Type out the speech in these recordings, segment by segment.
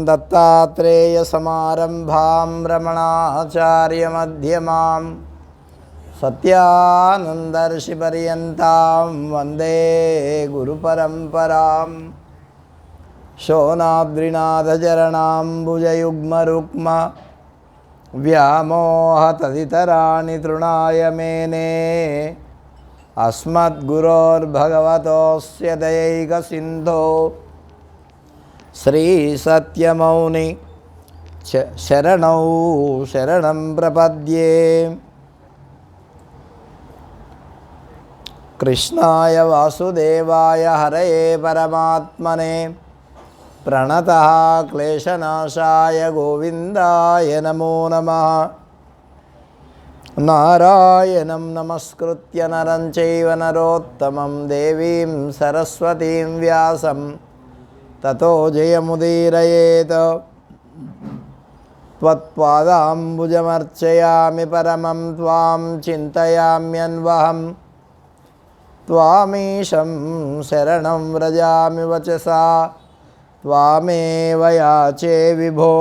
दत्तात्रेयसमारम्भां रमणाचार्यमध्यमां सत्यानन्दर्षिपर्यन्तां वन्दे गुरुपरम्परां शोनाद्रिनाथचरणाम्बुजयुग्मरुक्म व्यामोहतदितराणि तृणाय मेने अस्मद्गुरोर्भगवतोऽस्य दयैकसिन्धो श्रीसत्यमौनि शरणौ शरणं प्रपद्ये। कृष्णाय वासुदेवाय हरये परमात्मने प्रणतः क्लेशनाशाय गोविन्दाय नमो नमः। नारायणं नमस्कृत्य नरं चैव नरोत्तमं देवीं सरस्वतीं व्यासं ततो जयमुदीरयेत्। त्वत्पादाम्बुजमर्चयामि परमं त्वां चिन्तयाम्यन्वहं त्वामीशं शरणं व्रजामि वचसा त्वामेव याचे विभो।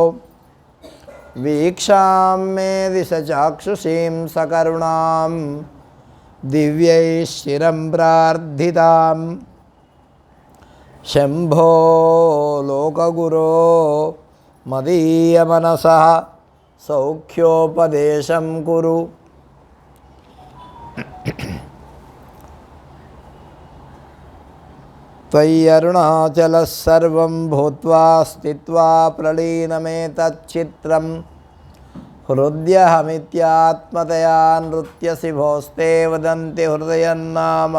वीक्षां मे दिशचाक्षुषीं सकरुणां दिव्यैः शिरं प्रार्थितां। शम्भो लोकगुरो मदीयमनसः सौख्योपदेशं कुरु। त्वय्यरुणाचलः सर्वं भूत्वा स्थित्वा प्रलीनमेतच्चित्रं हृद्यहमित्यात्मतया नृत्यसि भोस्ते वदन्ति हृदयन्नाम।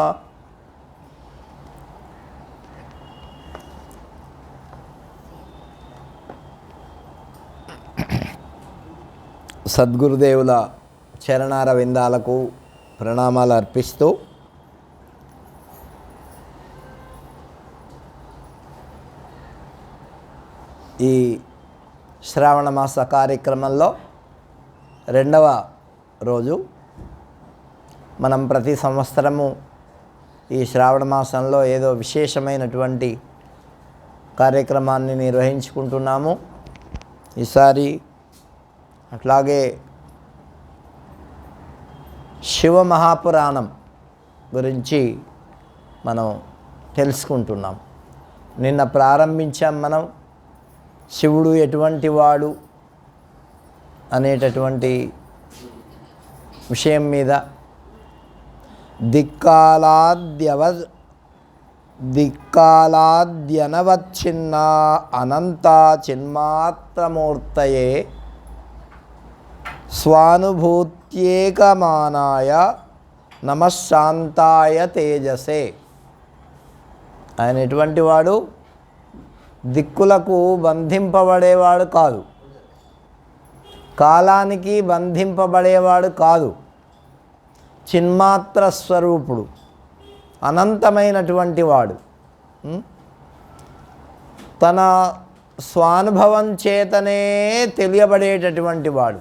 సద్గురుదేవుల చరణార విందాలకు ప్రణామాలు అర్పిస్తూ ఈ శ్రావణ మాస కార్యక్రమంలో రెండవ రోజు మనం ప్రతి సంవత్సరము ఈ శ్రావణ మాసంలో ఏదో విశేషమైనటువంటి కార్యక్రమాన్ని నిర్వహించుకుంటున్నాము. ఈసారి అట్లాగే శివ మహాపురాణం గురించి మనం తెలుసుకుంటున్నాం. నిన్న ప్రారంభించాం మనం శివుడు ఎటువంటి వాడు అనేటటువంటి విషయం మీద. దిక్కాలాద్యనవచ్ఛిన్న అనంత చిన్మాత్రమూర్తయే స్వానుభూత్యేకమానాయ నమఃశాంతాయ తేజసే. ఆయన ఎటువంటి వాడు? దిక్కులకు బంధింపబడేవాడు కాదు, కాలానికి బంధింపబడేవాడు కాదు, చిన్మాత్ర స్వరూపుడు, అనంతమైనటువంటి వాడు. తన స్వానుభవం చేతనే తెలియబడేటటువంటి వాడు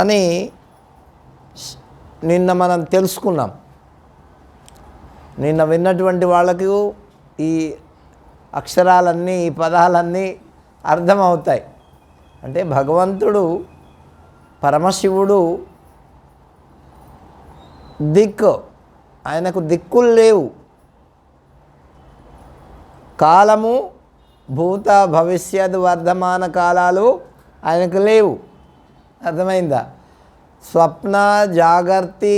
అని నిన్న మనం తెలుసుకున్నాం. నిన్న విన్నటువంటి వాళ్ళకు ఈ అక్షరాలన్నీ, ఈ పదాలన్నీ అర్థమవుతాయి. అంటే భగవంతుడు పరమశివుడు దిక్కు, ఆయనకు దిక్కులు లేవు. కాలము, భూత భవిష్యత్ వర్ధమాన కాలాలు ఆయనకు లేవు. అర్థమైందా? స్వప్న జాగర్తి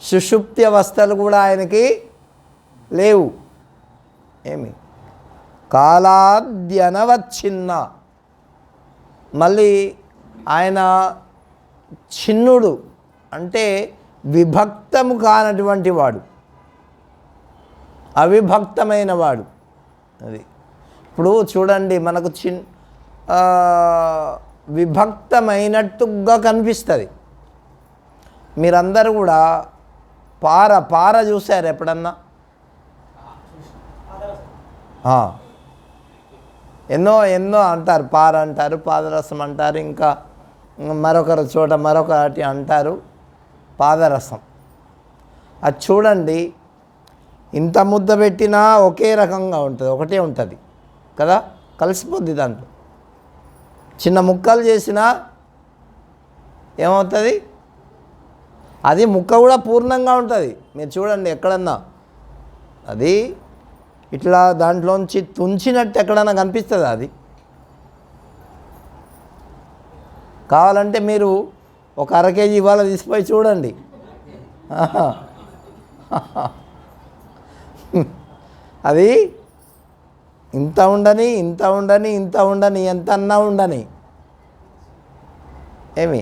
సుషుప్తి అవస్థలు కూడా ఆయనకి లేవు. ఏమి? కాలాద్యనవచ్ఛిన్న. మళ్ళీ ఆయన చిన్నుడు అంటే విభక్తము కానటువంటి వాడు, అవిభక్తమైన వాడు. అది ఇప్పుడు చూడండి, మనకు విభక్తమైనట్టుగా కనిపిస్తుంది. మీరందరూ కూడా పార చూశారు ఎప్పుడన్నా? ఎన్నో ఎన్నో అంటారు. పార అంటారు, పాదరసం అంటారు, ఇంకా మరొకరు చోట మరొకటి అంటారు పాదరసం. అది చూడండి, ఇంత ముద్ద పెట్టినా ఒకే రకంగా ఉంటుంది, ఒకటే ఉంటుంది కదా. కలిసిపోద్ది దాంట్లో. చిన్న ముక్కలు చేసినా ఏమవుతుంది, అది ముక్క కూడా పూర్ణంగా ఉంటుంది. మీరు చూడండి ఎక్కడన్నా అది ఇట్లా దాంట్లోంచి తుంచినట్టు ఎక్కడన్నా కనిపిస్తుంది. అది కావాలంటే మీరు ఒక 1/2 కేజీ ఇవాళ తీసిపోయి చూడండి. అది ఇంత ఉండని ఇంత ఉండని ఇంత ఉండని ఎంత అన్నా ఉండని ఏమి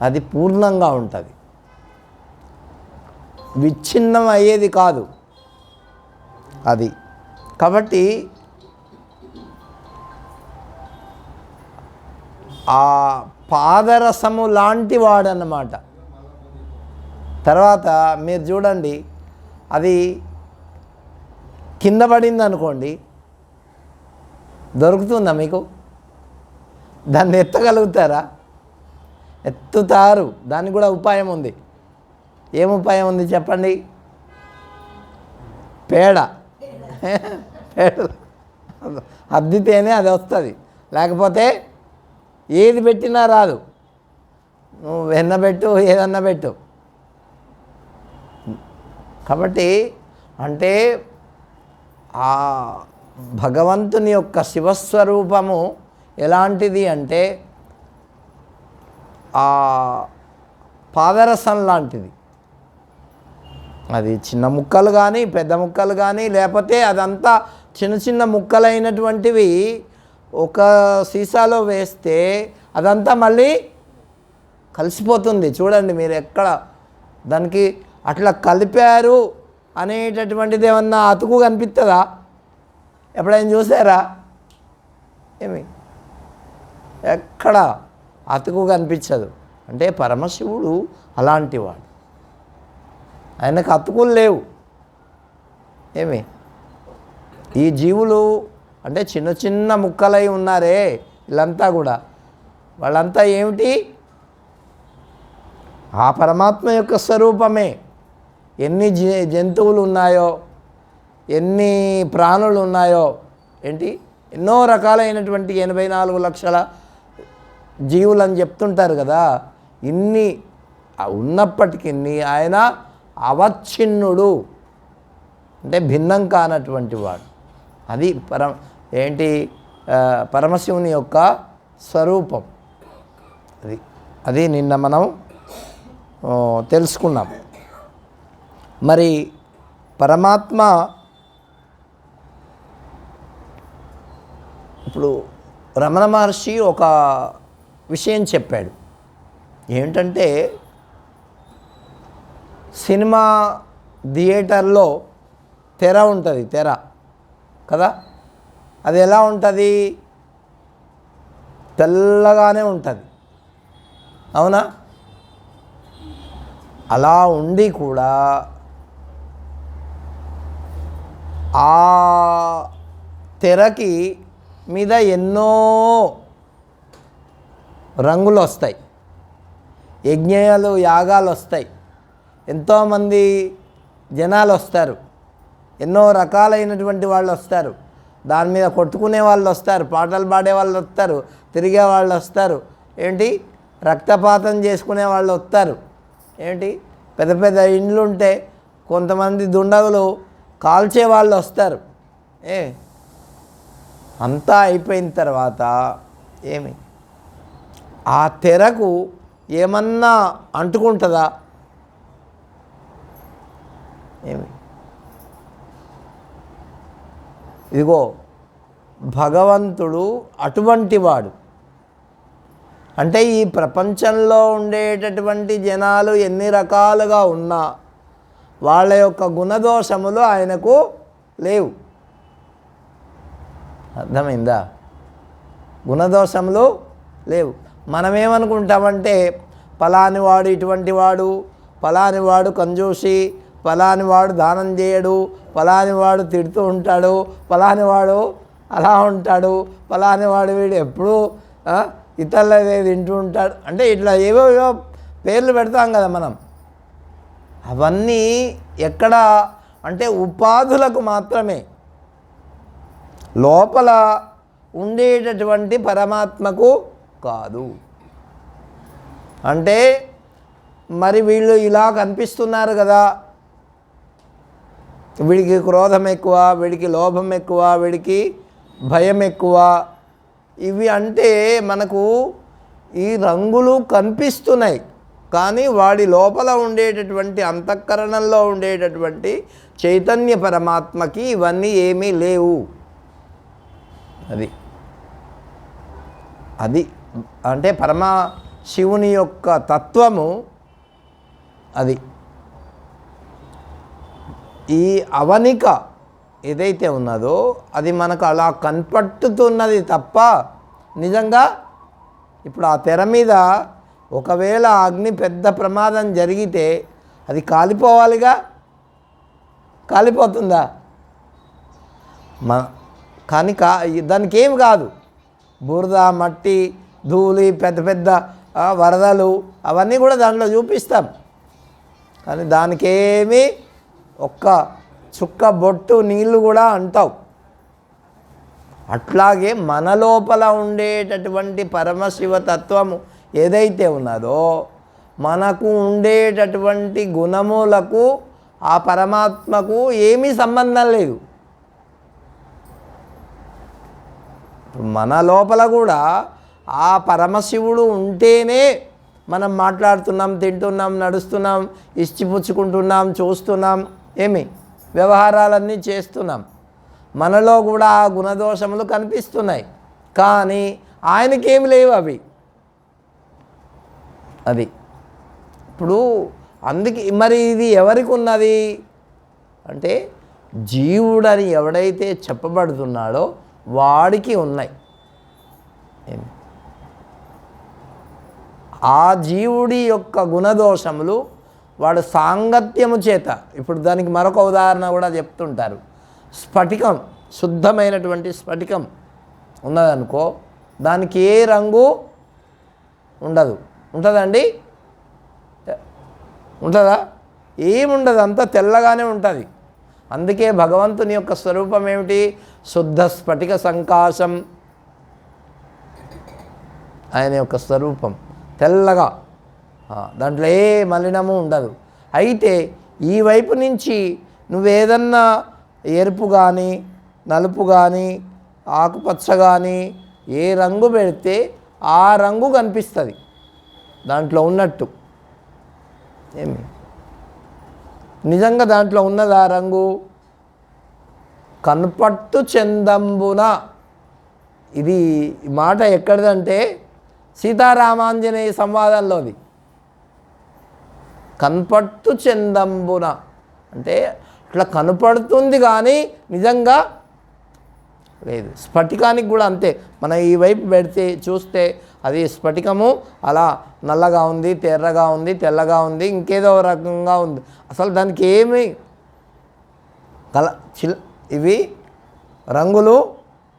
అది పూర్ణంగా ఉంటుంది, విచ్ఛిన్నం అయ్యేది కాదు అది. కాబట్టి ఆ పాదరసము లాంటి వాడన్నమాట. తర్వాత మీరు చూడండి, అది కింద పడింది అనుకోండి, దొరుకుతుందా మీకు? దాన్ని ఎత్తగలుగుతారా? ఎత్తుతారు. దానికి కూడా ఉపాయం ఉంది. ఏం ఉపాయం ఉంది చెప్పండి? పేడ అద్దితేనే అది వస్తుంది, లేకపోతే ఏది పెట్టినా రాదు. నువ్వు వెన్న పెట్టు, ఏదన్నా పెట్టు. కాబట్టి అంటే ఆ భగవంతుని యొక్క శివస్వరూపము ఎలాంటిది అంటే ఆ పాదరసం లాంటిది. అది చిన్న ముక్కలు కానీ పెద్ద ముక్కలు కానీ, లేకపోతే అదంతా చిన్న చిన్న ముక్కలైనటువంటివి ఒక సీసాలో వేస్తే అదంతా మళ్ళీ కలిసిపోతుంది. చూడండి మీరు ఎక్కడ దానికి అట్లా కలిపారు అనేటటువంటిది ఏమన్నా అతుకు కనిపిస్తుందా? ఎప్పుడైనా చూసారా? ఏమి ఎక్కడ అతుకు కనిపించదు. అంటే పరమశివుడు అలాంటివాడు, ఆయనకు అతుకులు లేవు. ఏమి ఈ జీవులు అంటే చిన్న చిన్న ముక్కలై ఉన్నారే వీళ్ళంతా కూడా, వాళ్ళంతా ఏమిటి? ఆ పరమాత్మ యొక్క స్వరూపమే. ఎన్ని జంతువులు ఉన్నాయో, ఎన్ని ప్రాణులు ఉన్నాయో, ఏంటి ఎన్నో రకాలైనటువంటి 84 లక్షల జీవులు అని చెప్తుంటారు కదా. ఇన్ని ఉన్నప్పటికీ ఆయన అవచ్ఛిన్నుడు, అంటే భిన్నం కానటువంటి వాడు. అది పరమశివుని యొక్క స్వరూపం. అది నిన్న మనం తెలుసుకున్నాం. మరి పరమాత్మ ఇప్పుడు రమణ మహర్షి ఒక విషయం చెప్పాడు. ఏంటంటే సినిమా థియేటర్లో తెర ఉంటుంది, తెర కదా, అది ఎలా ఉంటుంది? తెల్లగానే ఉంటుంది, అవునా? అలా ఉండి కూడా ఆ తెరకి మీద ఎన్నో రంగులు వస్తాయి, యజ్ఞాలు యాగాలు వస్తాయి, ఎంతోమంది జనాలు వస్తారు, ఎన్నో రకాలైనటువంటి వాళ్ళు వస్తారు, దాని మీద కొట్టుకునే వాళ్ళు వస్తారు, పాటలు పాడే వాళ్ళు వస్తారు, తిరిగే వాళ్ళు వస్తారు, ఏంటి రక్తపాతం చేసుకునే వాళ్ళు వస్తారు, ఏంటి పెద్ద పెద్ద ఇండ్లు ఉంటే కొంతమంది దుండగులు కాల్చే వాళ్ళు వస్తారు. అంతా అయిపోయిన తర్వాత ఏమి ఆ తెరకు ఏమన్నా అంటుకుంటుందా? ఏమి ఇదిగో భగవంతుడు అటువంటి వాడు. అంటే ఈ ప్రపంచంలో ఉండేటటువంటి జనాలు ఎన్ని రకాలుగా ఉన్నా వాళ్ళ యొక్క గుణదోషములు ఆయనకు లేవు. అర్థమైందా? గుణదోషములు లేవు. మనమేమనుకుంటామంటే ఫలాని వాడు ఇటువంటి వాడు, ఫలాని వాడు కంజూసి, ఫలాని వాడు దానం చేయడు, ఫలాని వాడు తిడుతూ ఉంటాడు, ఫలాని వాడు అలా ఉంటాడు, ఫలాని వాడు వీడు ఎప్పుడూ ఇతరులదే తింటూ ఉంటాడు, అంటే ఇట్లా ఏవో పేర్లు పెడతాం కదా మనం. అవన్నీ ఎక్కడ అంటే ఉపాధులకు మాత్రమే. లోపల ఉండేటటువంటి పరమాత్మకు కాదు. అంటే మరి వీళ్ళు ఇలా కనిపిస్తున్నారు కదా, వీడికి క్రోధం ఎక్కువ, వీడికి లోభం ఎక్కువ, వీడికి భయం ఎక్కువ, ఇవి అంటే మనకు ఈ రంగులు కనిపిస్తున్నాయి, కానీ వాడి లోపల ఉండేటటువంటి అంతఃకరణంలో ఉండేటటువంటి చైతన్య పరమాత్మకి ఇవన్నీ ఏమీ లేవు. అది అంటే శివుని యొక్క తత్వము అది. ఈ అవనిక ఏదైతే ఉన్నదో అది మనకు అలా కనపట్టుతున్నది తప్ప నిజంగా ఇప్పుడు ఆ తెర మీద ఒకవేళ అగ్ని పెద్ద ప్రమాదం జరిగితే అది కాలిపోవాలిగా, కాలిపోతుందా? కానీ దానికి ఏం కాదు. బురద, మట్టి, ధూళి, పెద్ద పెద్ద వరదలు అవన్నీ కూడా దాంట్లో చూపిస్తాం, కానీ దానికేమీ ఒక్క చుక్క బొట్టు నీళ్ళు కూడా అంటావు. అట్లాగే మన లోపల ఉండేటటువంటి పరమశివతత్వము ఏదైతే ఉన్నదో మనకు ఉండేటటువంటి గుణములకు ఆ పరమాత్మకు ఏమీ సంబంధం లేదు. మన లోపల కూడా ఆ పరమశివుడు ఉంటేనే మనం మాట్లాడుతున్నాం, తింటున్నాం, నడుస్తున్నాం, ఇచ్చిపుచ్చుకుంటున్నాం, చూస్తున్నాం, వ్యవహారాలన్నీ చేస్తున్నాం. మనలో కూడా ఆ గుణదోషములు కనిపిస్తున్నాయి, కానీ ఆయనకేమి లేవు అవి. అది ఇప్పుడు అందుకే మరి ఇది ఎవరికి ఉన్నది అంటే జీవుడని ఎవడైతే చెప్పబడుతున్నాడో వాడికి ఉన్నాయి. ఆ జీవుడి యొక్క గుణదోషములు వాడు సాంగత్యము చేత, ఇప్పుడు దానికి మరొక ఉదాహరణ కూడా చెప్తుంటారు. స్ఫటికం, శుద్ధమైనటువంటి స్ఫటికం ఉన్నదనుకో, దానికి ఏ రంగు ఉండదు. ఉంటుందండి? ఉంటుందా? ఏముండదు, అంతా తెల్లగానే ఉంటుంది. అందుకే భగవంతుని యొక్క స్వరూపం ఏమిటి? శుద్ధ స్ఫటిక సంకాశం. ఆయన యొక్క స్వరూపం తెల్లగా, దాంట్లో ఏ మలినము ఉండదు. అయితే ఈ వైపు నుంచి నువ్వేదన్నా ఎరుపు కానీ, నలుపు కానీ, ఆకుపచ్చ కానీ ఏ రంగు పెడితే ఆ రంగు కనిపిస్తుంది దాంట్లో ఉన్నట్టు. నిజంగా దాంట్లో ఉన్నది ఆ రంగు? కన్పట్టు చందంబున. ఇది మాట ఎక్కడిదంటే సీతారామాంజనేయ సంవాదంలోది. కన్పట్టు చందంబున అంటే అట్లా కనపడుతుంది కానీ నిజంగా లేదు. స్ఫటికానికి కూడా అంతే. మన ఈ వైపు పెడితే చూస్తే అది స్ఫటికము అలా నల్లగా ఉంది, తెర్రగా ఉంది, తెల్లగా ఉంది, ఇంకేదో రకంగా ఉంది. అసలు దానికి ఏమి ఇవి రంగులు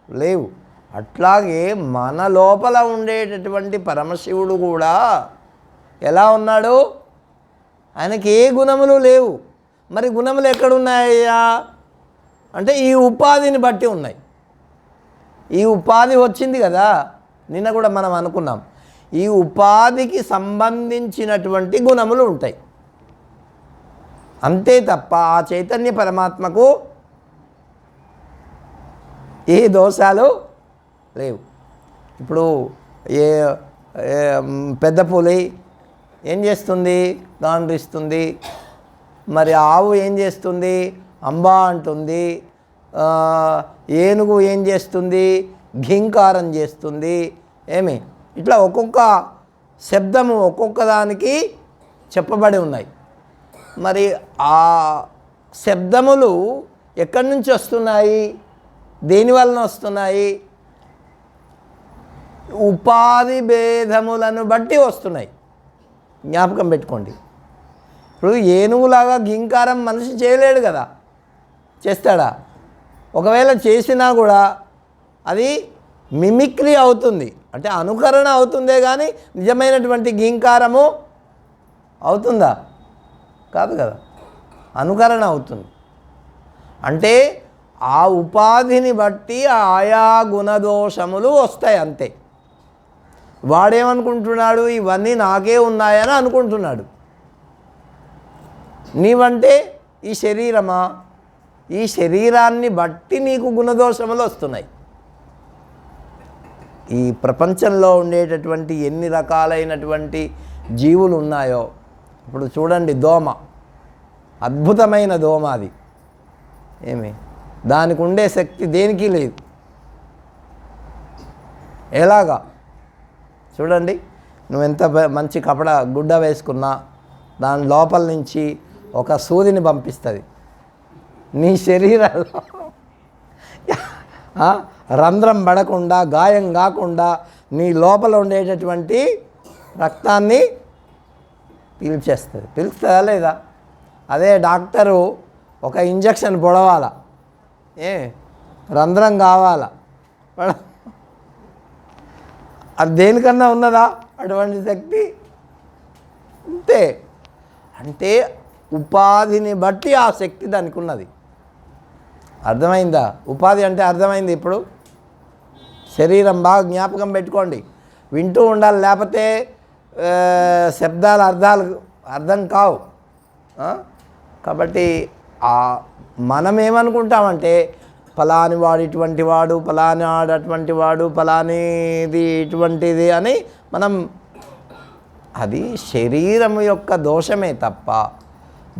లేవు. అట్లాగే మన లోపల ఉండేటటువంటి పరమశివుడు కూడా ఎలా ఉన్నాడు? ఆయనకి ఏ గుణములు లేవు. మరి గుణములు ఎక్కడున్నాయా అంటే ఈ ఉపాధిని బట్టి ఉన్నాయి. ఈ ఉపాధి వచ్చింది కదా, నిన్న కూడా మనం అనుకున్నాం. ఈ ఉపాధికి సంబంధించినటువంటి గుణములు ఉంటాయి అంతే తప్ప ఆ చైతన్య పరమాత్మకు ఏ దోషాలు లేవు. ఇప్పుడు పెద్ద పులి ఏం చేస్తుంది? గాండ్రిస్తుంది. మరి ఆవు ఏం చేస్తుంది? అంబా అంటుంది. ఏనుగు ఏం చేస్తుంది? ఘీంకారం చేస్తుంది. ఇట్లా ఒక్కొక్క శబ్దము ఒక్కొక్క దానికి చెప్పబడి ఉన్నాయి. మరి ఆ శబ్దములు ఎక్కడి నుంచి వస్తున్నాయి? దేని వలన వస్తున్నాయి? ఉపాధి భేదములను బట్టి వస్తున్నాయి. జ్ఞాపకం పెట్టుకోండి. ఇప్పుడు ఏనుగులాగా ఘీంకారం మనిషి చేయలేడు కదా, చేస్తాడా? ఒకవేళ చేసినా కూడా అది మిమిక్రీ అవుతుంది, అంటే అనుకరణ అవుతుందే కానీ నిజమైనటువంటి ఘీంకారము అవుతుందా? కాదు కదా, అనుకరణ అవుతుంది. అంటే ఆ ఉపాధిని బట్టి ఆయా గుణదోషములు వస్తాయి అంతే. వాడేమనుకుంటున్నాడు, ఇవన్నీ నాకే ఉన్నాయని అనుకుంటున్నాడు. నీవంటే ఈ శరీరమా, ఈ శరీరాన్ని బట్టి నీకు గుణదోషములు వస్తున్నాయి. ఈ ప్రపంచంలో ఉండేటటువంటి ఎన్ని రకాలైనటువంటి జీవులు ఉన్నాయో, ఇప్పుడు చూడండి, దోమ, అద్భుతమైన దోమ అది. దానికి ఉండే శక్తి దేనికి లేదు. ఎలాగా చూడండి, నువ్వు ఎంత మంచి గుడ్డ వేసుకున్నా దాని లోపల నుంచి ఒక సూదిని పంపిస్తుంది. నీ శరీరంలో రంధ్రం పడకుండా, గాయం కాకుండా నీ లోపల ఉండేటటువంటి రక్తాన్ని పీల్చేస్తుంది. పీల్చుతుందా లేదా? అదే డాక్టరు ఒక ఇంజక్షన్ పొడవాలా, రంధ్రం కావాలా, అది దేనికన్నా ఉన్నదా అటువంటి శక్తి? అంతే. అంటే ఉపాధిని బట్టి ఆ శక్తి దానికి ఉన్నది. అర్థమైందా? ఉపాధి అంటే అర్థమైంది. ఇప్పుడు శరీరం బాగా జ్ఞాపకం పెట్టుకోండి, వింటూ ఉండాలి, లేకపోతే శబ్దాలు అర్థం కావు. కాబట్టి మనం ఏమనుకుంటామంటే ఫలాని వాడు ఇటువంటి వాడు, ఫలాని వాడు అటువంటి వాడు, ఫలానిది ఇటువంటిది అని మనం, అది శరీరం యొక్క దోషమే తప్ప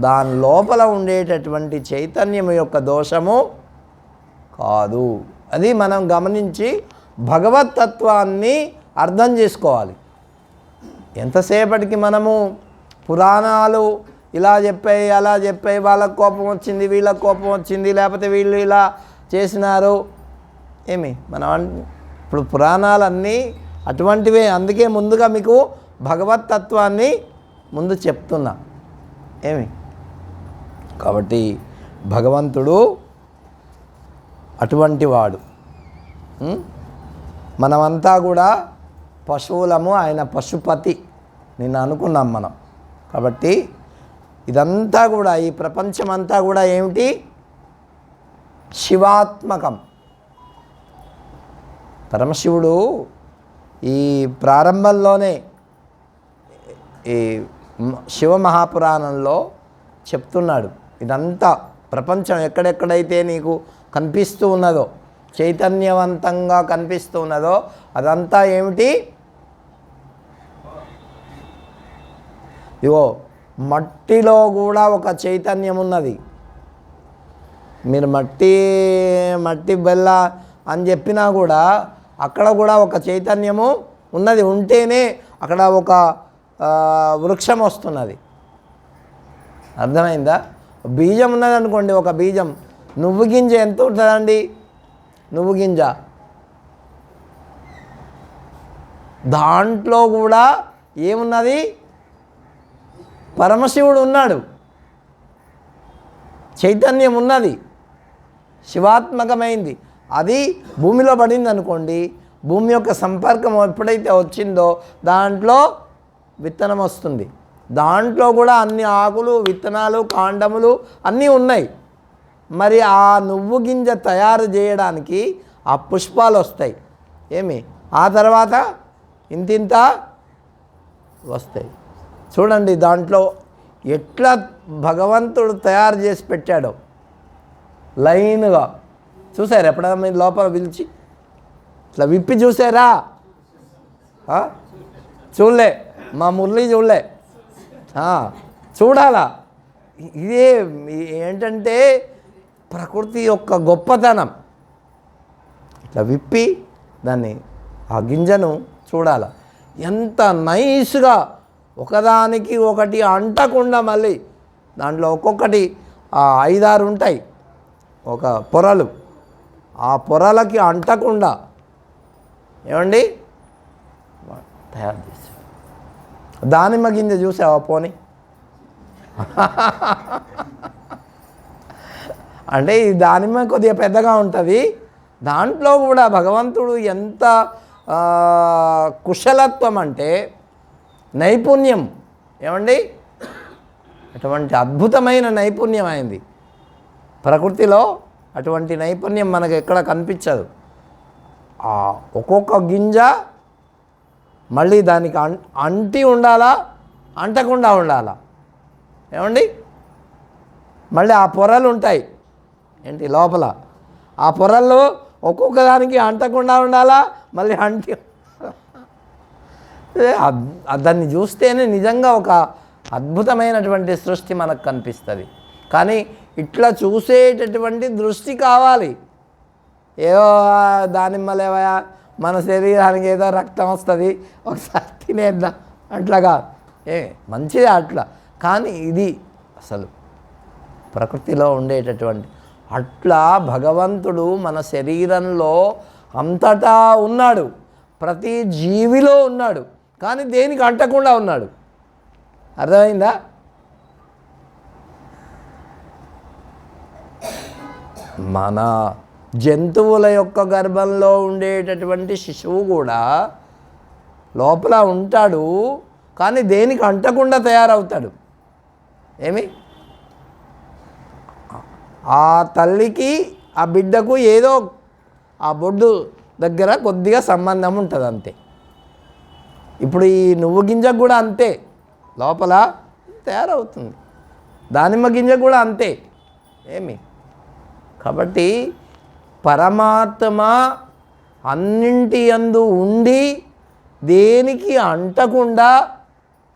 దాని లోపల ఉండేటటువంటి చైతన్యం యొక్క దోషము కాదు. అది మనం గమనించి భగవత్తత్వాన్ని అర్థం చేసుకోవాలి. ఎంతసేపటికి మనము పురాణాలు ఇలా చెప్పాయి, అలా చెప్పాయి, వాళ్ళకు కోపం వచ్చింది, వీళ్ళకి కోపం వచ్చింది, లేకపోతే వీళ్ళు ఇలా చేసినారు, మనం ఇప్పుడు పురాణాలన్నీ అటువంటివే. అందుకే ముందుగా మీకు భగవత్తత్వాన్ని ముందు చెప్తున్నా. కాబట్టి భగవంతుడు అటువంటి వాడు. మనమంతా కూడా పశువులము, ఆయన పశుపతి నిన్న అనుకున్నాం మనం. కాబట్టి ఇదంతా కూడా, ఈ ప్రపంచమంతా కూడా ఏమిటి? శివాత్మకం. పరమశివుడు ఈ ప్రారంభంలోనే ఈ శివమహాపురాణంలో చెప్తున్నాడు. ఇదంతా ప్రపంచం ఎక్కడెక్కడైతే నీకు కనిపిస్తూ ఉన్నదో, చైతన్యవంతంగా కనిపిస్తూ ఉన్నదో, అదంతా ఏమిటి? ఇగో మట్టిలో కూడా ఒక చైతన్యం ఉన్నది. మీరు మట్టి బెల్ల అని చెప్పినా కూడా అక్కడ కూడా ఒక చైతన్యము ఉన్నది. ఉంటేనే అక్కడ ఒక వృక్షం వస్తున్నది. అర్థమైందా? బీజం ఉన్నది అనుకోండి, ఒక బీజం, నువ్వు గింజ ఎంత ఉంటుందండి? నువ్వు గింజ, దాంట్లో కూడా ఏమున్నది? పరమశివుడు ఉన్నాడు, చైతన్యం ఉన్నది, శివాత్మకమైంది. అది భూమిలో పడింది అనుకోండి, భూమి యొక్క సంపర్కం ఎప్పుడైతే వచ్చిందో దాంట్లో విత్తనం వస్తుంది. దాంట్లో కూడా అన్ని ఆకులు, విత్తనాలు, కాండములు అన్నీ ఉన్నాయి. మరి ఆ నువ్వు గింజ తయారు చేయడానికి ఆ పుష్పాలు వస్తాయి. ఆ తర్వాత ఇంతింత వస్తాయి. చూడండి దాంట్లో ఎట్లా భగవంతుడు తయారు చేసి పెట్టాడో లైన్గా. చూసారా ఎప్పుడైనా మీరు లోపల పిలిచి ఇట్లా విప్పి చూసారా? చూడలే, మా మురళి చూడలే. చూడాలా? ఇదే ఏంటంటే ప్రకృతి యొక్క గొప్పతనం. ఇట్లా విప్పి దాన్ని, ఆ గింజను చూడాల, ఎంత నైస్గా ఒకదానికి ఒకటి అంటకుండా, మళ్ళీ దాంట్లో ఒక్కొక్కటి 5-6 ఉంటాయి ఒక పొరలు, ఆ పొరలకి అంటకుండా ఏమండి తయారు చేశారు. దానిమ్మ గింజ చూసావా? పోనీ అంటే ఈ దానిమ్మ కొద్దిగా పెద్దగా ఉంటుంది. దాంట్లో కూడా భగవంతుడు ఎంత కుశలత్వం అంటే నైపుణ్యం, ఏమండి అటువంటి అద్భుతమైన నైపుణ్యం అయింది ప్రకృతిలో అటువంటి నైపుణ్యం మనకు ఎక్కడ కనిపించదు. ఒక్కొక్క గింజ మళ్ళీ దానికి అంటి ఉండాలా, అంటకుండా ఉండాలా? ఏమండి? మళ్ళీ ఆ పొరలు ఉంటాయి ఏంటి లోపల, ఆ పొరల్లో ఒక్కొక్క దానికి అంటకుండా ఉండాలా, మళ్ళీ అంటి. దాన్ని చూస్తేనే నిజంగా ఒక అద్భుతమైనటువంటి సృష్టి మనకు కనిపిస్తుంది. కానీ ఇట్లా చూసేటటువంటి దృష్టి కావాలి. ఏదో దానిమ్మలేవా మన శరీరానికి ఏదో రక్తం వస్తుంది ఒకసారి తినేద్దాం అట్లాగా, మంచిదే అట్లా. కానీ ఇది అసలు ప్రకృతిలో ఉండేటటువంటి అట్లా భగవంతుడు మన శరీరంలో అంతటా ఉన్నాడు, ప్రతి జీవిలో ఉన్నాడు. కానీ దేనికి అంటకుండా ఉన్నాడు. అర్థమైందా? మన జంతువుల యొక్క గర్భంలో ఉండేటటువంటి శిశువు కూడా లోపల ఉంటాడు, కానీ దేనికి అంటకుండా తయారవుతాడు. ఏమి? ఆ తల్లికి ఆ బిడ్డకు ఏదో ఆ బొడ్డు దగ్గర కొద్దిగా సంబంధం ఉంటుంది అంతే. ఇప్పుడు ఈ నువ్వు గింజకు కూడా అంతే, లోపల తయారవుతుంది. దానిమ్మ గింజ కూడా అంతే. ఏమి? కాబట్టి పరమాత్మ అన్నింటి యందు ఉండి దేనికి అంటకుండా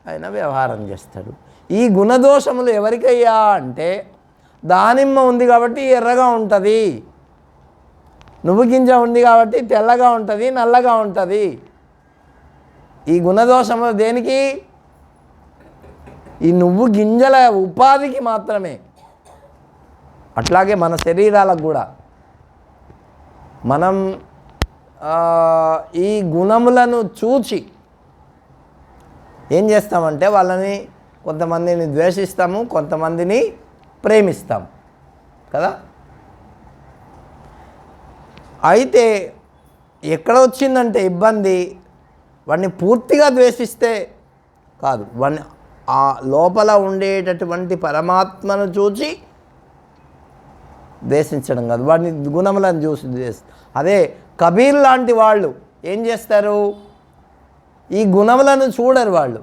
ఆయన వ్యవహారం చేస్తాడు. ఈ గుణదోషములు ఎవరికయ్యా అంటే, దానిమ్మ ఉంది కాబట్టి ఎర్రగా ఉంటుంది, నువ్వు గింజ ఉంది కాబట్టి తెల్లగా ఉంటుంది, నల్లగా ఉంటుంది. ఈ గుణదోషములు దేనికి? ఈ నువ్వు గింజల ఉపాధికి మాత్రమే. అట్లాగే మన శరీరాలకు కూడా మనం ఈ గుణములను చూచి ఏం చేస్తామంటే వాళ్ళని కొంతమందిని ద్వేషిస్తాము, కొంతమందిని ప్రేమిస్తాము కదా. అయితే ఎక్కడ వచ్చిందంటే ఇబ్బంది, వాడిని పూర్తిగా ద్వేషిస్తే కాదు, వాడిని ఆ లోపల ఉండేటటువంటి పరమాత్మను చూచి ద్వేషించడం కాదు, వాడిని గుణములను చూసి అదే కబీర్ లాంటి వాళ్ళు ఏం చేస్తారు? ఈ గుణములను చూడరు, వాళ్ళు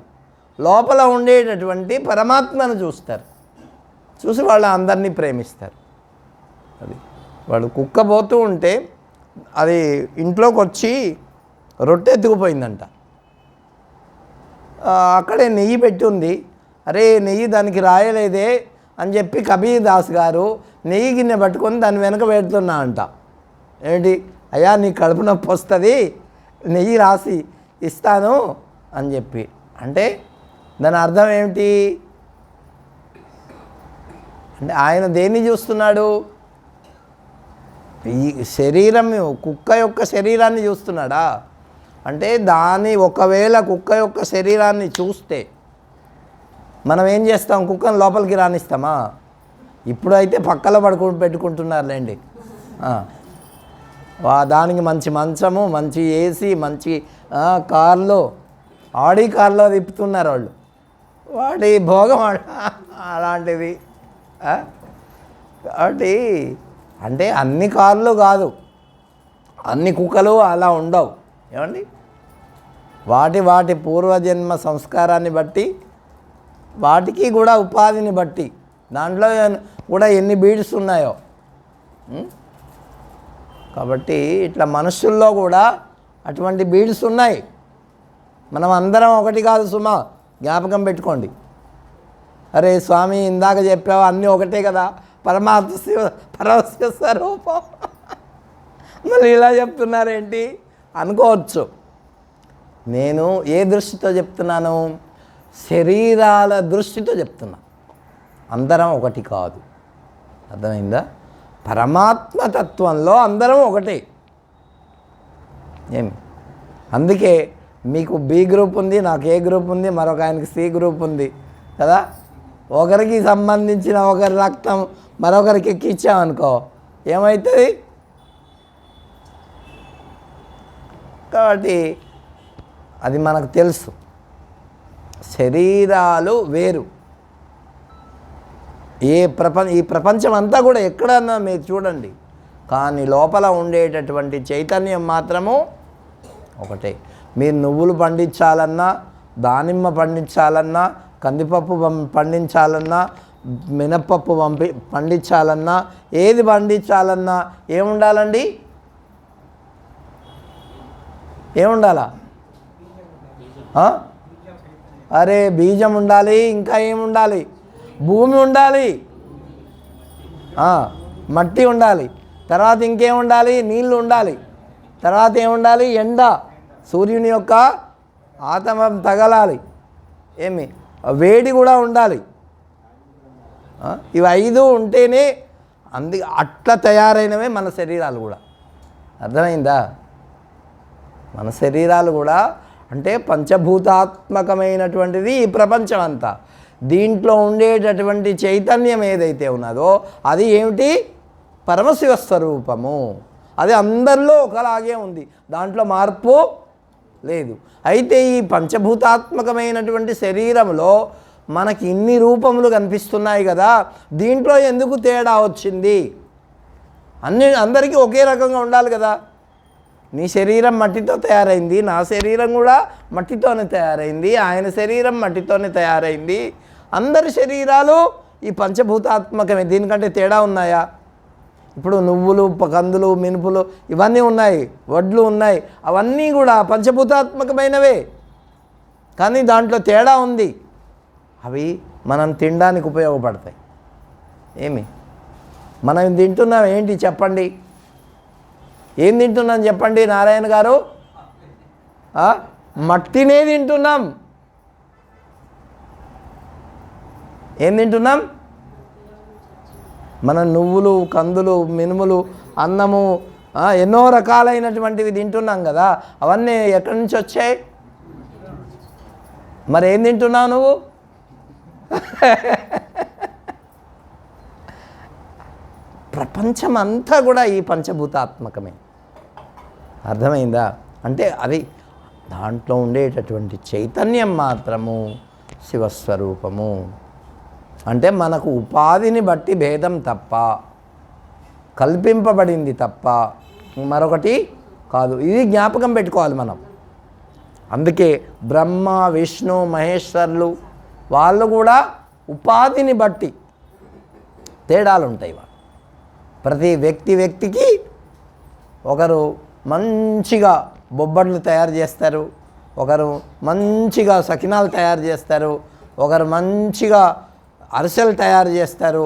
లోపల ఉండేటటువంటి పరమాత్మను చూస్తారు, చూసి వాళ్ళు అందరినీ ప్రేమిస్తారు. అది వాడు కుక్క పోతూ ఉంటే అది ఇంట్లోకి వచ్చి రొట్టె ఎత్తుకుపోయిందంట. అక్కడే నెయ్యి పెట్టి ఉంది. అరే నెయ్యి దానికి రాయలేదే అని చెప్పి కబీర్ దాస్ గారు నెయ్యి గిన్నె పట్టుకొని దాని వెనక పెడుతున్నా అంట. ఏంటి అయ్యా నీ కడుపు నొప్పి వస్తుంది, నెయ్యి రాసి ఇస్తాను అని చెప్పి. అంటే దాని అర్థం ఏమిటి అంటే ఆయన దేన్ని చూస్తున్నాడు? ఈ శరీరం, కుక్క యొక్క శరీరాన్ని చూస్తున్నాడా? అంటే ఒకవేళ కుక్క యొక్క శరీరాన్ని చూస్తే మనం ఏం చేస్తాం? కుక్కను లోపలికి రానిస్తామా? ఇప్పుడైతే పక్కలో పెట్టుకుంటున్నారులేండి. దానికి మంచి మంచము, మంచి ఏసీ, మంచి కార్లో, ఆడి కార్లో తిప్పుతున్నారు వాళ్ళు. వాడి భోగం అలాంటిది. కాబట్టి అంటే అన్ని కార్లు కాదు, అన్ని కుక్కలు అలా ఉండవు. ఏమండి? వాటి పూర్వజన్మ సంస్కారాన్ని బట్టి, వాటికి కూడా ఉపాధిని బట్టి, దాంట్లో కూడా ఎన్ని బీడ్స్ ఉన్నాయో. కాబట్టి ఇట్లా మనుషుల్లో కూడా అటువంటి బీడ్స్ ఉన్నాయి. మనం అందరం ఒకటి కాదు సుమా, జ్ఞాపకం పెట్టుకోండి. అరే స్వామి ఇందాక చెప్పావు అన్నీ ఒకటే కదా, పరమశివ స్వరూపం, మళ్ళీ ఇలా చెప్తున్నారేంటి అనుకోవచ్చు. నేను ఏ దృష్టితో చెప్తున్నాను? శరీరాల దృష్టితో చెప్తున్నా. అందరం ఒకటి కాదు. అర్థమైందా? పరమాత్మతత్వంలో అందరం ఒకటే. ఏమి? అందుకే మీకు బి గ్రూప్ ఉంది, నాకు ఏ గ్రూప్ ఉంది, మరొక ఆయనకి సి గ్రూప్ ఉంది కదా. ఒకరికి సంబంధించిన ఒకరి రక్తం మరొకరికి ఎక్కించామనుకో ఏమవుతుంది? కాబట్టి అది మనకు తెలుసు. శరీరాలు వేరు. ఈ ప్రపంచం అంతా కూడా ఎక్కడన్నా మీరు చూడండి, కానీ లోపల ఉండేటటువంటి చైతన్యం మాత్రము ఒకటే. మీరు నువ్వులు పండించాలన్నా, దానిమ్మ పండించాలన్నా, కందిపప్పు పండించాలన్నా, మినప్పప్పు పండించాలన్నా, ఏది పండించాలన్నా ఏముండాలండి? ఏముండాలా? అరే బీజం ఉండాలి, ఇంకా ఏముండాలి? భూమి ఉండాలి, మట్టి ఉండాలి, తర్వాత ఇంకేముండాలి? నీళ్ళు ఉండాలి, తర్వాత ఏముండాలి? ఎండ, సూర్యుని యొక్క ఆతమం తగలాలి, ఏమి వేడి కూడా ఉండాలి. ఇవి 5 ఉంటేనే అట్లా తయారైనవే మన శరీరాలు కూడా. అర్థమైందా? మన శరీరాలు కూడా అంటే పంచభూతాత్మకమైనటువంటిది ఈ ప్రపంచం అంతా. దీంట్లో ఉండేటటువంటి చైతన్యం ఏదైతే ఉన్నదో అది ఏమిటి? పరమశివ స్వరూపము. అది అందరిలో ఒకలాగే ఉంది, దాంట్లో మార్పు లేదు. అయితే ఈ పంచభూతాత్మకమైనటువంటి శరీరంలో మనకి ఇన్ని రూపములు కనిపిస్తున్నాయి కదా, దీంట్లో ఎందుకు తేడా వచ్చింది? అందరికీ ఒకే రకంగా ఉండాలి కదా. నీ శరీరం మట్టితో తయారైంది, నా శరీరం కూడా మట్టితోనే తయారైంది, ఆయన శరీరం మట్టితోనే తయారైంది. అందరి శరీరాలు ఈ పంచభూతాత్మకమే. దీనికంటే తేడా ఉన్నాయా? ఇప్పుడు నువ్వులు, కందులు, మినుపులు ఇవన్నీ ఉన్నాయి, వడ్లు ఉన్నాయి, అవన్నీ కూడా పంచభూతాత్మకమైనవే. కానీ దాంట్లో తేడా ఉంది. అవి మనం తినడానికి ఉపయోగపడతాయి. ఏమి మనం తింటున్నాం ఏంటి చెప్పండి? ఏం తింటున్నాం చెప్పండి నారాయణ గారు? మట్టినే తింటున్నాం. ఏం తింటున్నాం? మనం నువ్వులు, కందులు, మినుములు, అన్నము ఎన్నో రకాలైనటువంటివి తింటున్నాం కదా. అవన్నీ ఎక్కడి నుంచి వచ్చాయి? మరి ఏం తింటున్నావు నువ్వు? ప్రపంచం అంతా కూడా ఈ పంచభూతాత్మకమే. అర్థమైందా? అంటే అది దాంట్లో ఉండేటటువంటి చైతన్యం మాత్రము శివస్వరూపము. అంటే మనకు ఉపాధిని బట్టి భేదం తప్ప, కల్పింపబడింది తప్ప మరొకటి కాదు. ఇది జ్ఞాపకం పెట్టుకోవాలి మనం. అందుకే బ్రహ్మ, విష్ణు, మహేశ్వరులు వాళ్ళు కూడా ఉపాధిని బట్టి తేడాలు ఉంటాయి. ప్రతి వ్యక్తికి ఒకరు మంచిగా బొబ్బట్లు తయారు చేస్తారు, ఒకరు మంచిగా సకినాలు తయారు చేస్తారు, ఒకరు మంచిగా అరిసెలు తయారు చేస్తారు,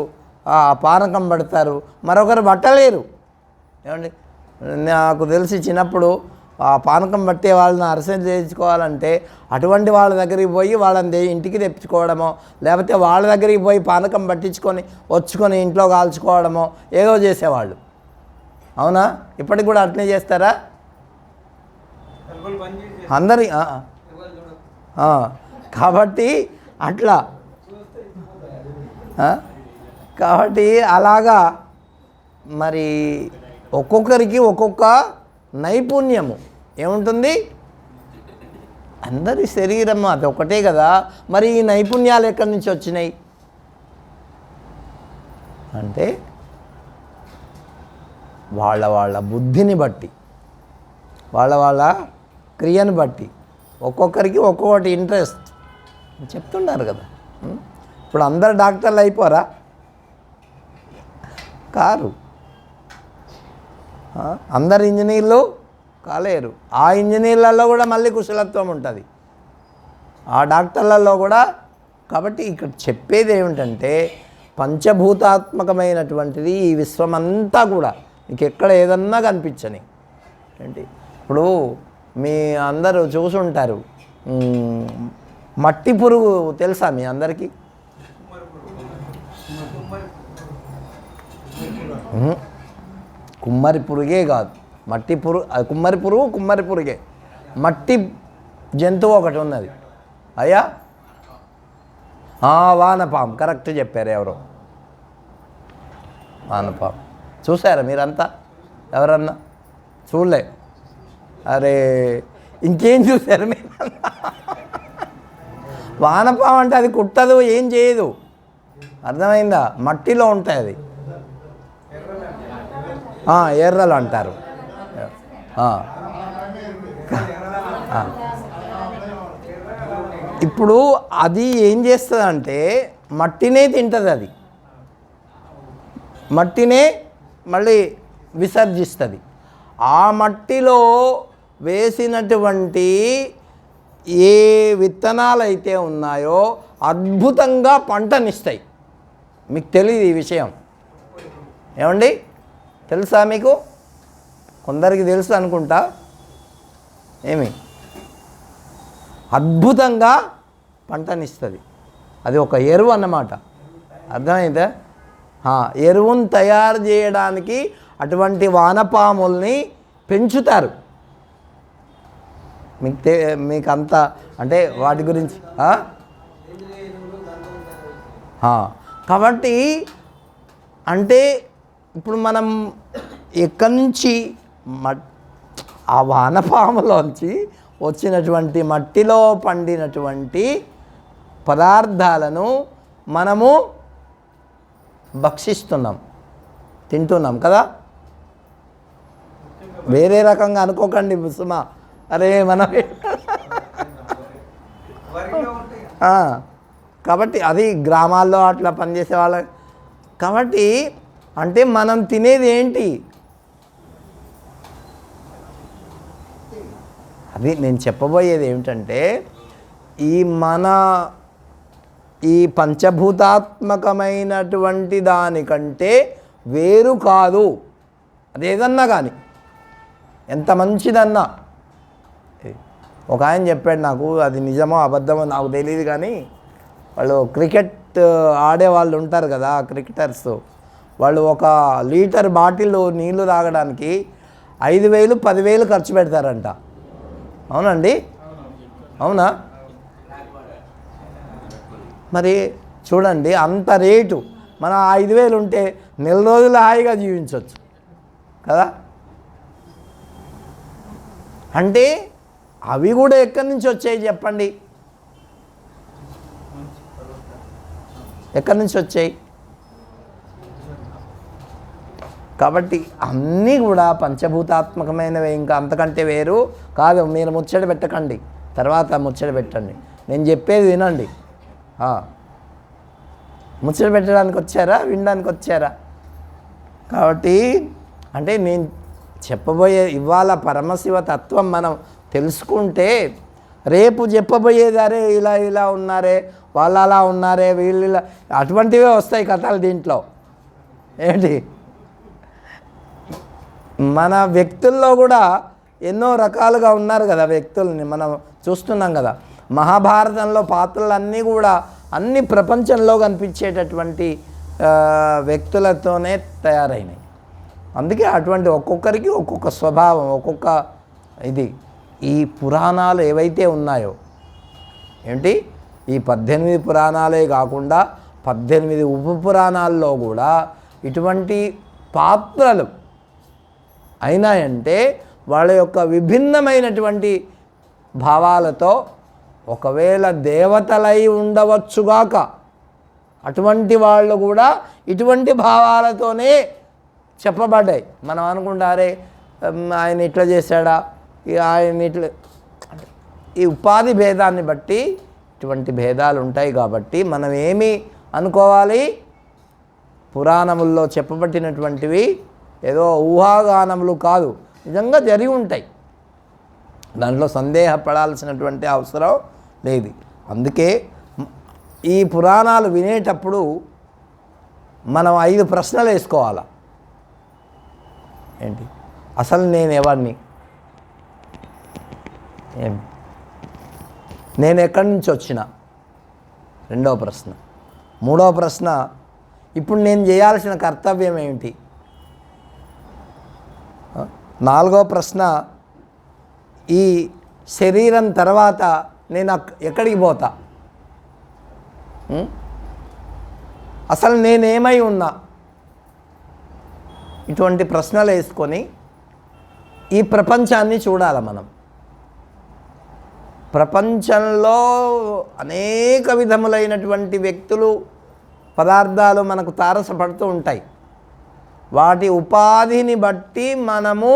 పానకం పడతారు, మరొకరు పట్టలేరు. ఏమండి, నాకు తెలిసి చిన్నప్పుడు ఆ పానకం పట్టే వాళ్ళని అరిసెలు చేయించుకోవాలంటే అటువంటి వాళ్ళ దగ్గరికి పోయి వాళ్ళని ఇంటికి తెప్పించుకోవడమో, లేకపోతే వాళ్ళ దగ్గరికి పోయి పానకం వచ్చుకొని ఇంట్లో కాల్చుకోవడమో ఏదో చేసేవాళ్ళు. అవునా? ఇప్పటికి కూడా అట్లనే చేస్తారా? అందరి కాబట్టి అట్లా కాబట్టి అలాగా మరి ఒక్కొక్కరికి ఒక్కొక్క నైపుణ్యము ఏముంటుంది. అందరి శరీరం అది ఒకటే కదా. మరి ఈ నైపుణ్యాలు ఎక్కడి నుంచి వచ్చినాయి అంటే వాళ్ళ బుద్ధిని బట్టి, వాళ్ళ క్రియను బట్టి ఒక్కొక్కరికి ఒక్కొక్కటి ఇంట్రెస్ట్ చెప్తున్నారు కదా. ఇప్పుడు అందరు డాక్టర్లు అయిపోరా? కారు. అందరు ఇంజనీర్లు కాలేరు. ఆ ఇంజనీర్లలో కూడా మళ్ళీ కుశలత్వం ఉంటుంది, ఆ డాక్టర్లలో కూడా. కాబట్టి ఇక్కడ చెప్పేది ఏమిటంటే పంచభూతాత్మకమైనటువంటిది ఈ విశ్వమంతా కూడా మీకు ఎక్కడ ఏదన్నా కనిపించని ఏంటి. ఇప్పుడు మీ అందరూ చూసుంటారు, మట్టి పురుగు తెలుసా మీ అందరికీ? కుమ్మరి పురుగే కాదు, మట్టి పురుగు. కుమ్మరి పురుగే. మట్టి జంతువు ఒకటి ఉన్నది. అయ్యా వానపాము. కరెక్ట్ చెప్పారు ఎవరో. వానపాము చూసారా మీరంతా? ఎవరన్నా చూడలే? అరే ఇంకేం చూసారు మీరు? వానపాము అంటే అది కుట్టదు, ఏం చేయదు. అర్థమైందా? మట్టిలో ఉంటాయి అది. ఎర్రలు అంటారు. ఇప్పుడు అది ఏం చేస్తుందంటే మట్టినే తింటుంది, అది మట్టినే మళ్ళీ విసర్జిస్తుంది. ఆ మట్టిలో వేసినటువంటి ఏ విత్తనాలు అయితే ఉన్నాయో అద్భుతంగా పంటనిస్తాయి. మీకు తెలియదు ఈ విషయం, ఏమండి? తెలుసా మీకు? కొందరికి తెలుసు అనుకుంటా. ఏమి అద్భుతంగా పంటనిస్తుంది. అది ఒక ఎరువు అన్నమాట. అర్థమైందా? ఎరువును తయారు చేయడానికి అటువంటి వానపాముల్ని పెంచుతారు. మీకు అంత అంటే వాటి గురించి కాబట్టి అంటే ఇప్పుడు మనం ఎక్కడి నుంచి ఆ వానపాములోంచి వచ్చినటువంటి మట్టిలో పండినటువంటి పదార్థాలను మనము భక్షిస్తున్నాం, తింటున్నాం కదా. వేరే రకంగా అనుకోకండి సుమా. అరే మనం కాబట్టి అది గ్రామాల్లో అట్లా పనిచేసే వాళ్ళ కాబట్టి అంటే మనం తినేది ఏంటి? అది నేను చెప్పబోయేది ఏమిటంటే ఈ పంచభూతాత్మకమైనటువంటి దానికంటే వేరు కాదు. అదేదన్నా కానీ ఎంత మంచిదన్నా. ఒక ఆయన చెప్పాడు నాకు, అది నిజమో అబద్ధమో నాకు తెలియదు కానీ, వాళ్ళు క్రికెట్ ఆడేవాళ్ళు ఉంటారు కదా, క్రికెటర్స్, వాళ్ళు 1 లీటర్ బాటిల్ నీళ్లు తాగడానికి 5,000 10,000 ఖర్చు పెడతారంట. అవునండి? అవునా? మరి చూడండి, అంత రేటు. మన 5,000 ఉంటే నెల రోజులు హాయిగా జీవించవచ్చు కదా. అంటే అవి కూడా ఎక్కడి నుంచి వచ్చాయి చెప్పండి? ఎక్కడి నుంచి వచ్చాయి? కాబట్టి అన్నీ కూడా పంచభూతాత్మకమైనవి, ఇంకా అంతకంటే వేరు కాదు. మీరు ముచ్చట పెట్టకండి, తర్వాత ముచ్చట పెట్టండి. నేను చెప్పేది వినండి. ముచ్చట పెట్టడానికి వచ్చారా, వినడానికి వచ్చారా? కాబట్టి అంటే నేను చెప్పబోయే ఇవాళ పరమశివ తత్వం మనం తెలుసుకుంటే రేపు చెప్పబోయేది అరే ఇలా ఇలా ఉన్నారే, వాళ్ళు అలా ఉన్నారే, వీళ్ళు ఇలా, అటువంటివే వస్తాయి కథలు దీంట్లో. ఏంటి, మన వ్యక్తుల్లో కూడా ఎన్నో రకాలుగా ఉన్నారు కదా వ్యక్తుల్ని మనం చూస్తున్నాం కదా. మహాభారతంలో పాత్రలన్నీ కూడా అన్ని ప్రపంచంలో కనిపించేటటువంటి వ్యక్తులతోనే తయారైనాయి. అందుకే అటువంటి ఒక్కొక్కరికి ఒక్కొక్క స్వభావం, ఒక్కొక్క ఇది. ఈ పురాణాలు ఏవైతే ఉన్నాయో ఏంటి, ఈ 18 పురాణాలే కాకుండా 18 ఉప పురాణాల్లో కూడా ఇటువంటి పాత్రలు అయినాయంటే వాళ్ళ యొక్క విభిన్నమైనటువంటి భావాలతో ఒకవేళ దేవతలై ఉండవచ్చుగాక, అటువంటి వాళ్ళు కూడా ఇటువంటి భావాలతోనే చెప్పబడ్డాయి. మనం అనుకుంటారే ఆయన ఇట్లా చేశాడా, ఆయన ఇట్లా, ఈ ఉపాధి భేదాన్ని బట్టి ఇటువంటి భేదాలు ఉంటాయి. కాబట్టి మనం ఏమి అనుకోవాలి, పురాణముల్లో చెప్పబట్టినటువంటివి ఏదో ఊహాగానములు కాదు, నిజంగా జరిగి ఉంటాయి. దాంట్లో సందేహపడాల్సినటువంటి అవసరం లేదు. అందుకే ఈ పురాణాలు వినేటప్పుడు మనం 5 ప్రశ్నలు వేసుకోవాలి. ఏంటి, అసలు నేను ఎవరిని, నేను ఎక్కడి నుంచి వచ్చిన, రెండవ ప్రశ్న. మూడవ ప్రశ్న, ఇప్పుడు నేను చేయాల్సిన కర్తవ్యం ఏమిటి. నాలుగవ ప్రశ్న, ఈ శరీరం తర్వాత నేను ఎక్కడికి పోతా, అసలు నేనేమై ఉన్నా. ఇటువంటి ప్రశ్నలు వేసుకొని ఈ ప్రపంచాన్ని చూడాలి మనం. ప్రపంచంలో అనేక విధములైనటువంటి వ్యక్తులు, పదార్థాలు మనకు తారసపడుతూ ఉంటాయి. వాటి ఉపాధిని బట్టి మనము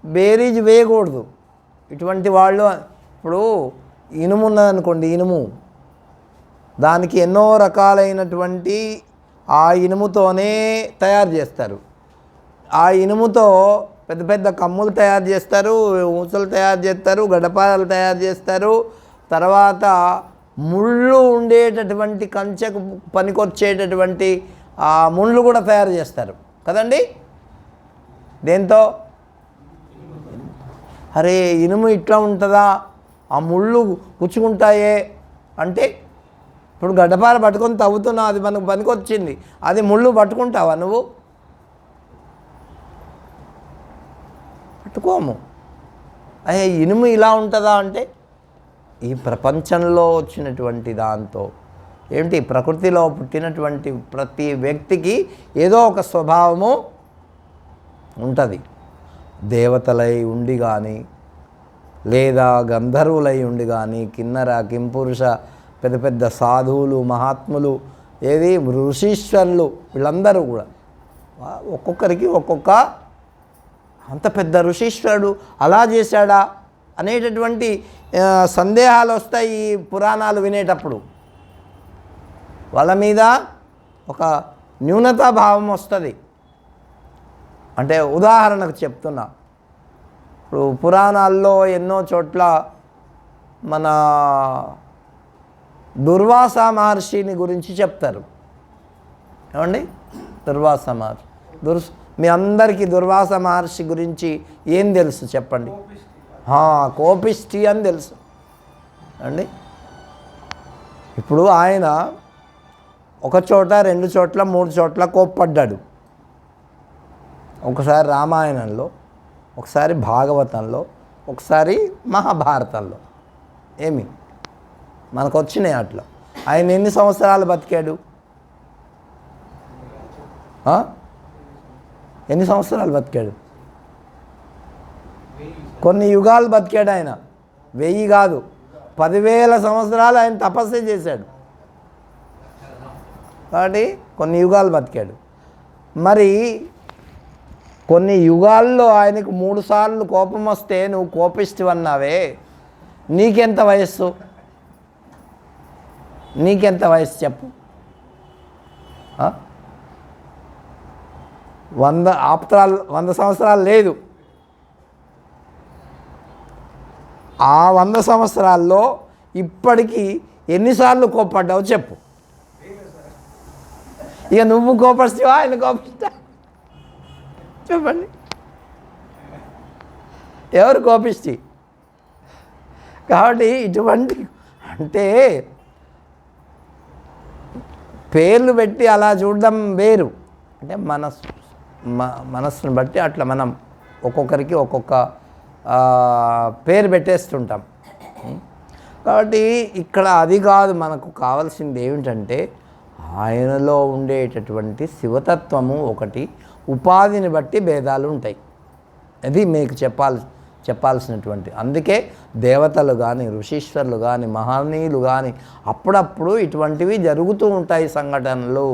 బేరీజ్ వేయకూడదు. ఇటువంటి వాళ్ళు ఇప్పుడు ఇనుము ఉన్నదనుకోండి, ఇనుము దానికి ఎన్నో రకాలైనటువంటి ఆ ఇనుముతోనే తయారు చేస్తారు. ఆ ఇనుముతో పెద్ద పెద్ద కమ్ములు తయారు చేస్తారు, ఊసలు తయారు చేస్తారు, గడపాలు తయారు చేస్తారు. తర్వాత ముళ్ళు ఉండేటటువంటి కంచెకు పనికొచ్చేటటువంటి ఆ ముళ్ళు కూడా తయారు చేస్తారు కదండి. దేంతో? అరే ఇనుము ఇట్లా ఉంటుందా, ఆ ముళ్ళు గుచ్చుకుంటాయే అంటే, ఇప్పుడు గడ్డపార పట్టుకొని తవ్వుతున్నావు, అది మనకు పనికొచ్చింది, అది ముళ్ళు పట్టుకుంటావా నువ్వు? పట్టుకోము. అయ్యే ఇనుము ఇలా ఉంటుందా అంటే, ఈ ప్రపంచంలో వచ్చినటువంటి దాంతో ఏమిటి, ప్రకృతిలో పుట్టినటువంటి ప్రతి వ్యక్తికి ఏదో ఒక స్వభావము ఉంటుంది. దేవతలై ఉండి కానీ, లేదా గంధర్వులై ఉండి కానీ, కిన్నర కింపురుష పెద్ద పెద్ద సాధువులు మహాత్ములు, ఏది ఋషీశ్వరులు, వీళ్ళందరూ కూడా ఒక్కొక్కరికి ఒక్కొక్క, అంత పెద్ద ఋషీశ్వరుడు అలా చేశాడా అనేటటువంటి సందేహాలు వస్తాయి ఈ పురాణాలు వినేటప్పుడు. వాళ్ళ మీద ఒక న్యూనతాభావం వస్తుంది. అంటే ఉదాహరణకు చెప్తున్నా, ఇప్పుడు పురాణాల్లో ఎన్నో చోట్ల మన దుర్వాస మహర్షిని గురించి చెప్తారు. ఏమండి, దుర్వాస మహర్షి, మీ అందరికీ దుర్వాస మహర్షి గురించి ఏం తెలుసు చెప్పండి? కోపిష్టి అని తెలుసు అండి. ఇప్పుడు ఆయన ఒక చోట, 2 చోట్ల, 3 చోట్ల కోప్పడ్డాడు. ఒకసారి రామాయణంలో, ఒకసారి భాగవతంలో, ఒకసారి మహాభారతంలో. ఏమి మనకు వచ్చినాయి అట్లా. ఆయన ఎన్ని సంవత్సరాలు బతికాడు? ఎన్ని సంవత్సరాలు బతికాడు? కొన్ని యుగాలు బతికాడు ఆయన. 1000 కాదు, 10,000 సంవత్సరాలు ఆయన తపస్సు చేశాడు. కాబట్టి కొన్ని యుగాలు బతికాడు. మరి కొన్ని యుగాల్లో ఆయనకు 3 సార్లు కోపం వస్తే నువ్వు కోపిష్టివన్నావే, నీకెంత వయస్సు? నీకెంత వయస్సు చెప్పు? 100 సంవత్సరాలు లేదు. ఆ 100 సంవత్సరాల్లో ఇప్పటికీ ఎన్నిసార్లు కోప్పడ్డావు చెప్పు. ఇక నువ్వు కోపస్తావా, ఆయన కోపిస్తా? చెప్పండి, ఎవరు కోపిష్టి? కాబట్టి ఇటువంటి, అంటే పేర్లు పెట్టి అలా చూడడం వేరు. అంటే మనస్సును బట్టి అట్లా మనం ఒక్కొక్కరికి ఒక్కొక్క పేరు పెట్టేస్తుంటాం. కాబట్టి ఇక్కడ అది కాదు, మనకు కావాల్సింది ఏమిటంటే ఆయనలో ఉండేటటువంటి శివతత్వము ఒకటి, ఉపాధిని బట్టి భేదాలు ఉంటాయి. అది మీకు చెప్పాల్సినటువంటి. అందుకే దేవతలు కానీ, ఋషీశ్వరులు కానీ, మహనీయులు కానీ అప్పుడప్పుడు ఇటువంటివి జరుగుతూ ఉంటాయి సంఘటనలు.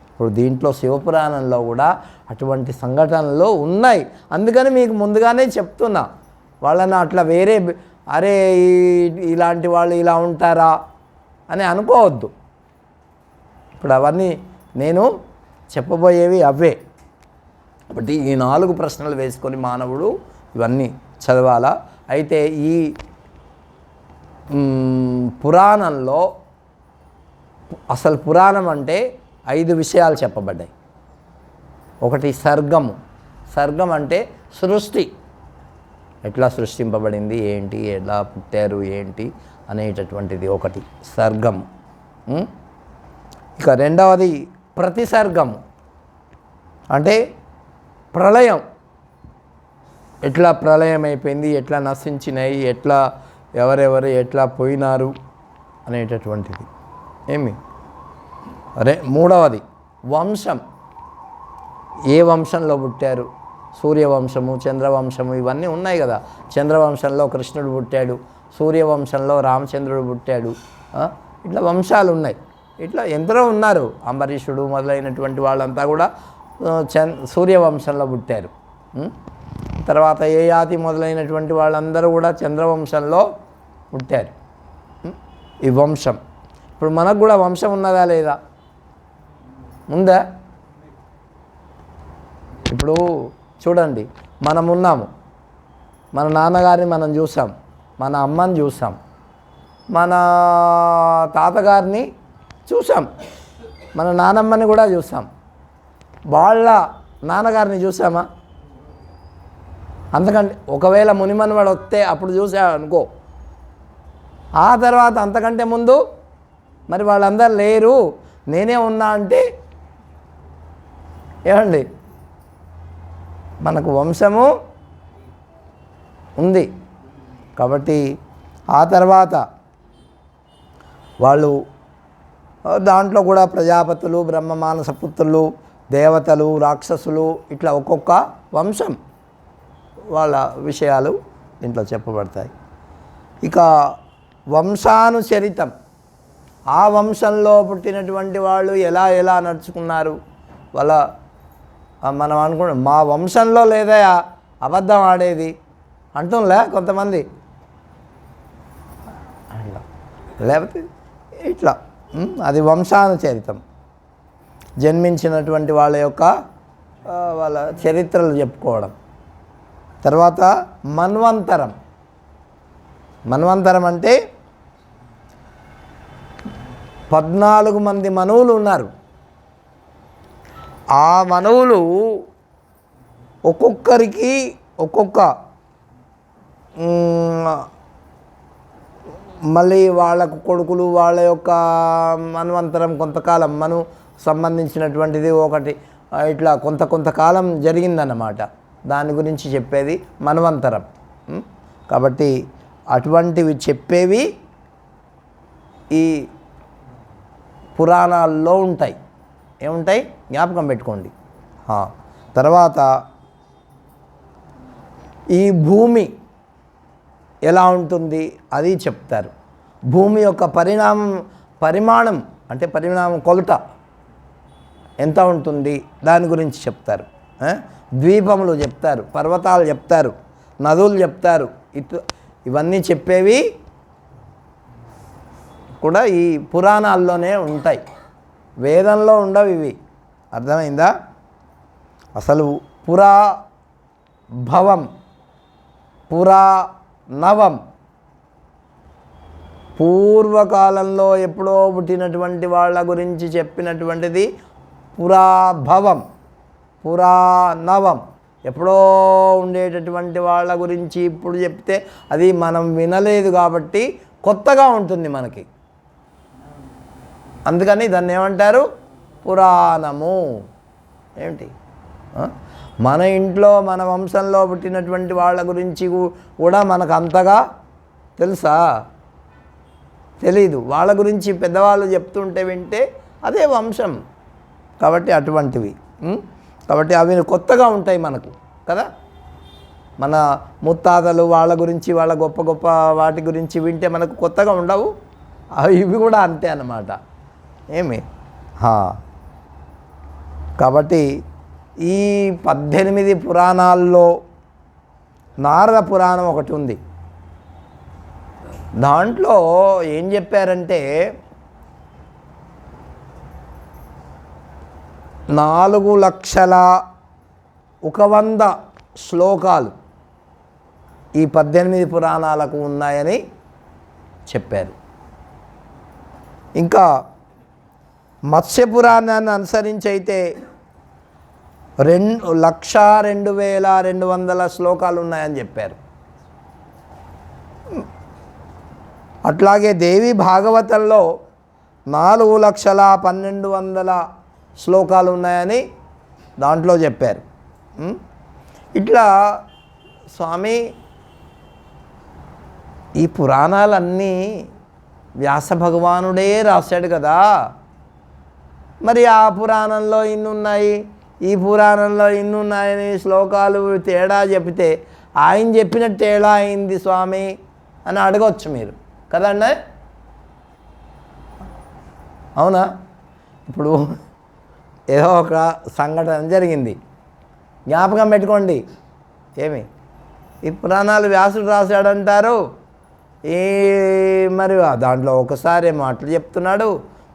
ఇప్పుడు దీంట్లో శివపురాణంలో కూడా అటువంటి సంఘటనలు ఉన్నాయి. అందుకని మీకు ముందుగానే చెప్తున్నా, వాళ్ళని అట్లా వేరే అరే ఇలాంటి వాళ్ళు ఇలా ఉంటారా అని అనుకోవద్దు. ఇప్పుడు అవన్నీ నేను చెప్పబోయేవి అవే. కాబట్టి ఈ 4 ప్రశ్నలు వేసుకొని మానవుడు ఇవన్నీ చదవాలా. అయితే ఈ పురాణంలో అసలు పురాణం అంటే 5 విషయాలు చెప్పబడ్డాయి. ఒకటి సర్గము. సర్గం అంటే సృష్టి, ఎట్లా సృష్టింపబడింది, ఏంటి, ఎలా పుట్టారు, ఏంటి అనేటటువంటిది ఒకటి సర్గం. ఇక రెండవది ప్రతిసర్గము, అంటే ప్రళయం, ఎట్లా ప్రళయం అయిపోయింది, ఎట్లా నశించినాయి, ఎట్లా ఎవరెవరు ఎట్లా పోయినారు అనేటటువంటిది. మూడవది వంశం, ఏ వంశంలో పుట్టారు, సూర్యవంశము, చంద్రవంశము ఇవన్నీ ఉన్నాయి కదా. చంద్రవంశంలో కృష్ణుడు పుట్టాడు, సూర్యవంశంలో రామచంద్రుడు పుట్టాడు. ఇట్లా వంశాలు ఉన్నాయి. ఇట్లా ఎందరో ఉన్నారు, అంబరీషుడు మొదలైనటువంటి వాళ్ళంతా కూడా సూర్యవంశంలో పుట్టారు. తర్వాత యయాతి మొదలైనటువంటి వాళ్ళందరూ కూడా చంద్రవంశంలో పుట్టారు. ఈ వంశం ఇప్పుడు మనకు కూడా వంశం ఉన్నదా లేదా? ఉందా? ఇప్పుడు చూడండి, మనం ఉన్నాము, మన నాన్నగారిని మనం చూసాం, మన అమ్మని చూసాం, మన తాతగారిని చూసాం, మన నానమ్మని కూడా చూసాం. వాళ్ళ నాన్నగారిని చూసామా? అంతకంటే ఒకవేళ మునిమనవాడు వస్తే అప్పుడు చూసా అనుకో. ఆ తర్వాత అంతకంటే ముందు మరి వాళ్ళందరూ లేరు, నేనే ఉన్నా అంటే ఏమండి? మనకు వంశము ఉంది కాబట్టి ఆ తర్వాత వాళ్ళు దాంట్లో కూడా ప్రజాపతులు, బ్రహ్మ మానస పుత్రులు, దేవతలు, రాక్షసులు, ఇట్లా ఒక్కొక్క వంశం వాళ్ళ విషయాలు దీంట్లో చెప్పబడతాయి. ఇక వంశానుచరితం, ఆ వంశంలో పుట్టినటువంటి వాళ్ళు ఎలా ఎలా నడుచుకున్నారు వాళ్ళ, మనం అనుకున్నాం మా వంశంలో లేదయా అబద్ధం ఆడేది అంటుంలే కొంతమంది, లేకపోతే ఇట్లా అది వంశానుచరితం. జన్మించినటువంటి వాళ్ళ యొక్క వాళ్ళ చరిత్రలు చెప్పుకోవడం. తర్వాత మన్వంతరం. మన్వంతరం అంటే 14 మంది మనువులు ఉన్నారు. ఆ మనువులు ఒక్కొక్కరికి ఒక్కొక్క మళ్ళీ వాళ్ళకు కొడుకులు, వాళ్ళ యొక్క మన్వంతరం కొంతకాలం మను సంబంధించినటువంటిది ఒకటి ఇట్లా కొంతకాలం జరిగిందన్నమాట. దాని గురించి చెప్పేది మన్వంతరం. కాబట్టి అటువంటివి చెప్పేవి ఈ పురాణాల్లో ఉంటాయి. ఏముంటాయి? జ్ఞాపకం పెట్టుకోండి. తర్వాత ఈ భూమి ఎలా ఉంటుంది అది చెప్తారు. భూమి యొక్క పరిమాణం అంటే పరిమాణం కొలత ఎంత ఉంటుంది దాని గురించి చెప్తారు. ద్వీపములు చెప్తారు, పర్వతాలు చెప్తారు, నదులు చెప్తారు. ఇవన్నీ చెప్పేవి కూడా ఈ పురాణాల్లోనే ఉంటాయి, వేదంలో ఉండవు ఇవి. అర్థమైందా? అసలు పురాభవం, పురాణవం, పూర్వకాలంలో ఎప్పుడో పుట్టినటువంటి వాళ్ళ గురించి చెప్పినటువంటిది పురాభవం. పురాణవం ఎప్పుడో ఉండేటటువంటి వాళ్ళ గురించి ఇప్పుడు చెప్తే అది మనం వినలేదు కాబట్టి కొత్తగా ఉంటుంది మనకి. అందుకని దాన్ని ఏమంటారు? పురాణము. ఏమిటి? మన ఇంట్లో మన వంశంలో పుట్టినటువంటి వాళ్ళ గురించి కూడా మనకు అంతగా తెలుసా? తెలీదు. వాళ్ళ గురించి పెద్దవాళ్ళు చెప్తుంటే వింటే అదే వంశం. కాబట్టి అటువంటివి. కాబట్టి అవి కొత్తగా ఉంటాయి మనకు కదా. మన ముత్తాతలు వాళ్ళ గురించి, వాళ్ళ గొప్ప గొప్ప వాటి గురించి వింటే మనకు కొత్తగా ఉండవు. ఇవి కూడా అంతే అన్నమాట. ఏమి కాబట్టి ఈ 18 పురాణాల్లో నారద పురాణం ఒకటి ఉంది. దాంట్లో ఏం చెప్పారంటే 4,100,000 శ్లోకాలు ఈ 18 పురాణాలకు ఉన్నాయని చెప్పారు. ఇంకా మత్స్య పురాణాన్ని అనుసరించి అయితే 1,02,200 శ్లోకాలు ఉన్నాయని చెప్పారు. అట్లాగే దేవి భాగవతంలో 4,12,00,000 శ్లోకాలు ఉన్నాయని దాంట్లో చెప్పారు. ఇట్లా స్వామి ఈ పురాణాలన్నీ వ్యాస భగవానుడే రాశాడు కదా. మరి ఆ పురాణంలో ఇన్ని ఉన్నాయి, ఈ పురాణంలో ఇన్ని ఉన్నాయని శ్లోకాలు తేడా చెప్తే ఆయన చెప్పినట్టు తేడా అయింది స్వామి అని అడగవచ్చు మీరు కదండి. అవునా? ఇప్పుడు ఏదో ఒక సంఘటన జరిగింది. జ్ఞాపకం పెట్టుకోండి. ఏమి ఈ పురాణాలు వ్యాసుడు రాశాడంటారు. ఈ మరి దాంట్లో ఒకసారేమో అట్లా చెప్తున్నాడు,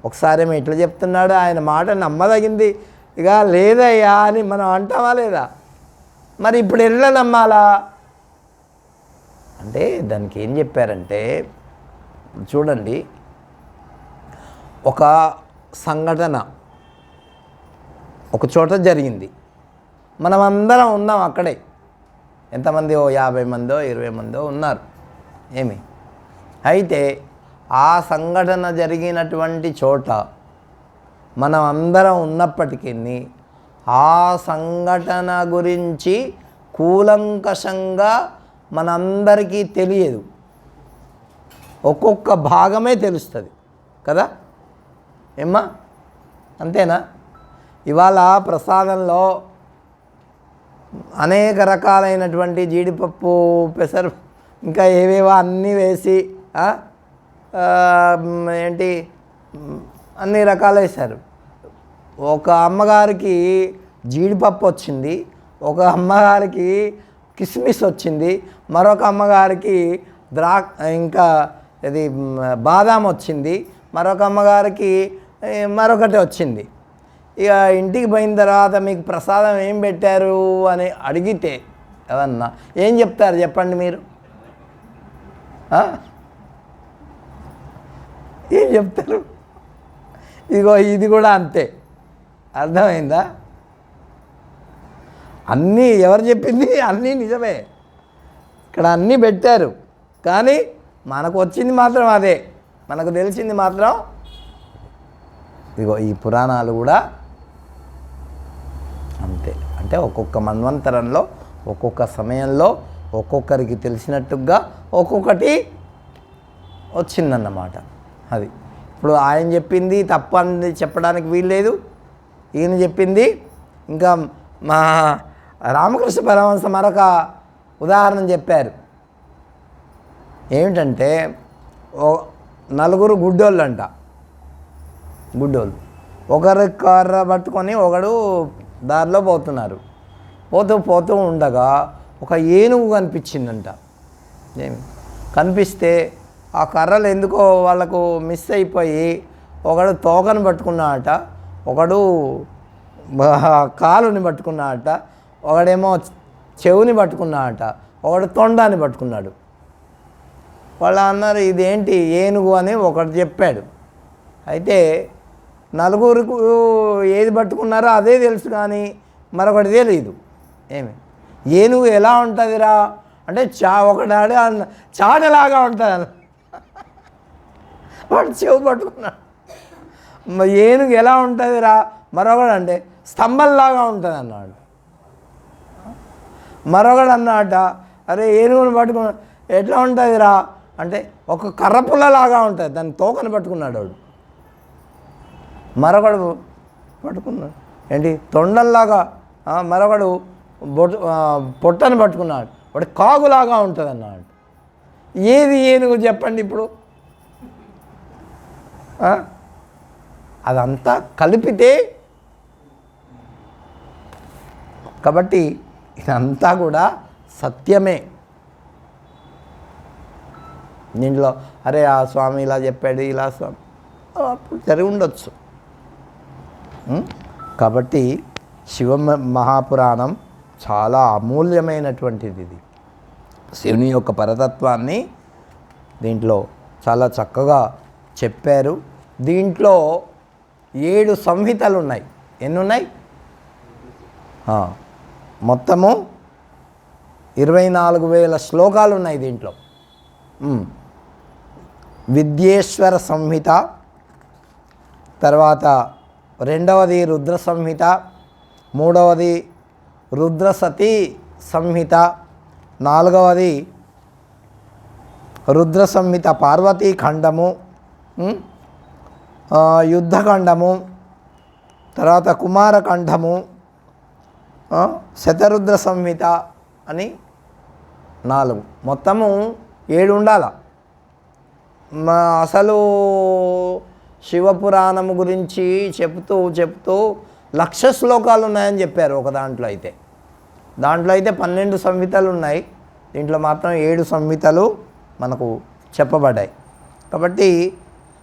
ఒకసారేమో ఇట్లా చెప్తున్నాడు. ఆయన మాట నమ్మదగింది ఇక లేదయ్యా అని మనం అంటామా లేదా? మరి ఇప్పుడు ఎట్లా నమ్మాలా అంటే దానికి ఏం చెప్పారంటే, చూడండి, ఒక సంఘటన ఒక చోట జరిగింది. మనమందరం ఉన్నాం అక్కడే. ఎంతమంది? 50 మందో 20 మందో ఉన్నారు. ఏమి అయితే ఆ సంఘటన జరిగినటువంటి చోట మనం అందరం ఉన్నప్పటికీ ఆ సంఘటన గురించి కూలంకషంగా మనందరికీ తెలియదు. ఒక్కొక్క భాగమే తెలుస్తుంది కదా ఏమ్మా? అంతేనా? ఇవాళ ప్రసాదంలో అనేక రకాలైనటువంటి జీడిపప్పు, పెసరు, ఇంకా ఏవేవో అన్నీ వేసి ఏంటి అన్ని రకాలు వేశారు. ఒక అమ్మగారికి జీడిపప్పు వచ్చింది, ఒక అమ్మగారికి కిస్మిస్ వచ్చింది, మరొక అమ్మగారికి ఇంకా ఇది బాదాం వచ్చింది, మరొక అమ్మగారికి మరొకటి వచ్చింది. ఇక ఇంటికి పోయిన తర్వాత మీకు ప్రసాదం ఏం పెట్టారు అని అడిగితే ఏమన్నా ఏం చెప్తారు చెప్పండి మీరు? ఏం చెప్తారు? ఇగో ఇది కూడా అంతే. అర్థమైందా? అన్నీ ఎవరు చెప్పింది? అన్నీ నిజమే. ఇక్కడ అన్నీ పెట్టారు, కానీ మనకు వచ్చింది మాత్రం అదే, మనకు తెలిసింది మాత్రం ఇగో ఈ పురాణాలు కూడా అంతే. అంటే ఒక్కొక్క మన్వంతరంలో ఒక్కొక్క సమయంలో ఒక్కొక్కరికి తెలిసినట్టుగా ఒక్కొక్కటి వచ్చిందన్నమాట. అది ఇప్పుడు ఆయన చెప్పింది తప్పు అని చెప్పడానికి వీల్లేదు, ఈయన చెప్పింది. ఇంకా మా రామకృష్ణ పరమహంస మరొక ఉదాహరణ చెప్పారు. ఏమిటంటే నలుగురు గుడ్డోళ్ళు అంట. గుడ్డోళ్ళు ఒకరి కర్ర పట్టుకొని ఒకడు దారిలో పోతున్నారు. పోతూ ఉండగా ఒక ఏనుగు కనిపించిందంట. ఏమి కనిపిస్తే ఆ కర్రలు ఎందుకో వాళ్ళకు మిస్ అయిపోయి ఒకడు తోకను పట్టుకున్నాడట, ఒకడు కాలుని పట్టుకున్నాడట, ఒకడేమో చెవుని పట్టుకున్నాడట, ఒకడు తొండాన్ని పట్టుకున్నాడు. వాళ్ళు అన్నారు ఇదేంటి ఏనుగు అని ఒకటి చెప్పాడు. అయితే నలుగురికి ఏది పట్టుకున్నారో అదే తెలుసు, కానీ మరొకటి తెలియదు. ఏమి ఏనుగు ఎలా ఉంటుందిరా అంటే ఒకడాడు చాటలాగా ఉంటుంది. వాడు చెవు పట్టుకున్నాడు. ఏనుగు ఎలా ఉంటుందిరా మరొకడు అంటే స్తంభంలాగా ఉంటుంది అన్నాడు. మరొకడు అన్నట అరే ఏనుగుని పట్టుకున్నా ఎట్లా ఉంటుందిరా అంటే ఒక కర్రపుల్లలాగా ఉంటుంది, దాన్ని తోకని పట్టుకున్నాడు వాడు. మరొకడు పట్టుకున్నాడు ఏంటి తొండంలాగా, మరొకడు పొట్టని పట్టుకున్నాడు, వాడు కాగులాగా ఉంటుంది అన్నాడు. ఏది ఏనుగు చెప్పండి ఇప్పుడు? అదంతా కలిపితే. కాబట్టి ఇదంతా కూడా సత్యమే. దీంట్లో అరే ఆ స్వామి ఇలా చెప్పాడు, ఇలా స్వామి అప్పుడు జరిగి ఉండొచ్చు. కాబట్టి శివ మహాపురాణం చాలా అమూల్యమైనటువంటిది. ఇది శివుని యొక్క పరతత్వాన్ని దీంట్లో చాలా చక్కగా చెప్పారు. దీంట్లో 7 సంహితలు ఉన్నాయి. ఎన్ని ఉన్నాయి? మొత్తము 24,000 శ్లోకాలు ఉన్నాయి దీంట్లో. విద్యేశ్వర సంహిత, తర్వాత రెండవది రుద్ర సంహిత, మూడవది రుద్రసతీ సంహిత, నాలుగవది రుద్ర సంహిత పార్వతీ ఖండము, యుద్ధఖండము, తర్వాత కుమారఖండము, శతరుద్ర సంహిత అని 4, మొత్తము 7 ఉండాల. అసలు శివపురాణము గురించి చెప్తూ 1,00,000 శ్లోకాలు ఉన్నాయని చెప్పారు ఒక దాంట్లో అయితే. 12 సంహితలు ఉన్నాయి, దీంట్లో మాత్రం 7 సంహితలు మనకు చెప్పబడ్డాయి. కాబట్టి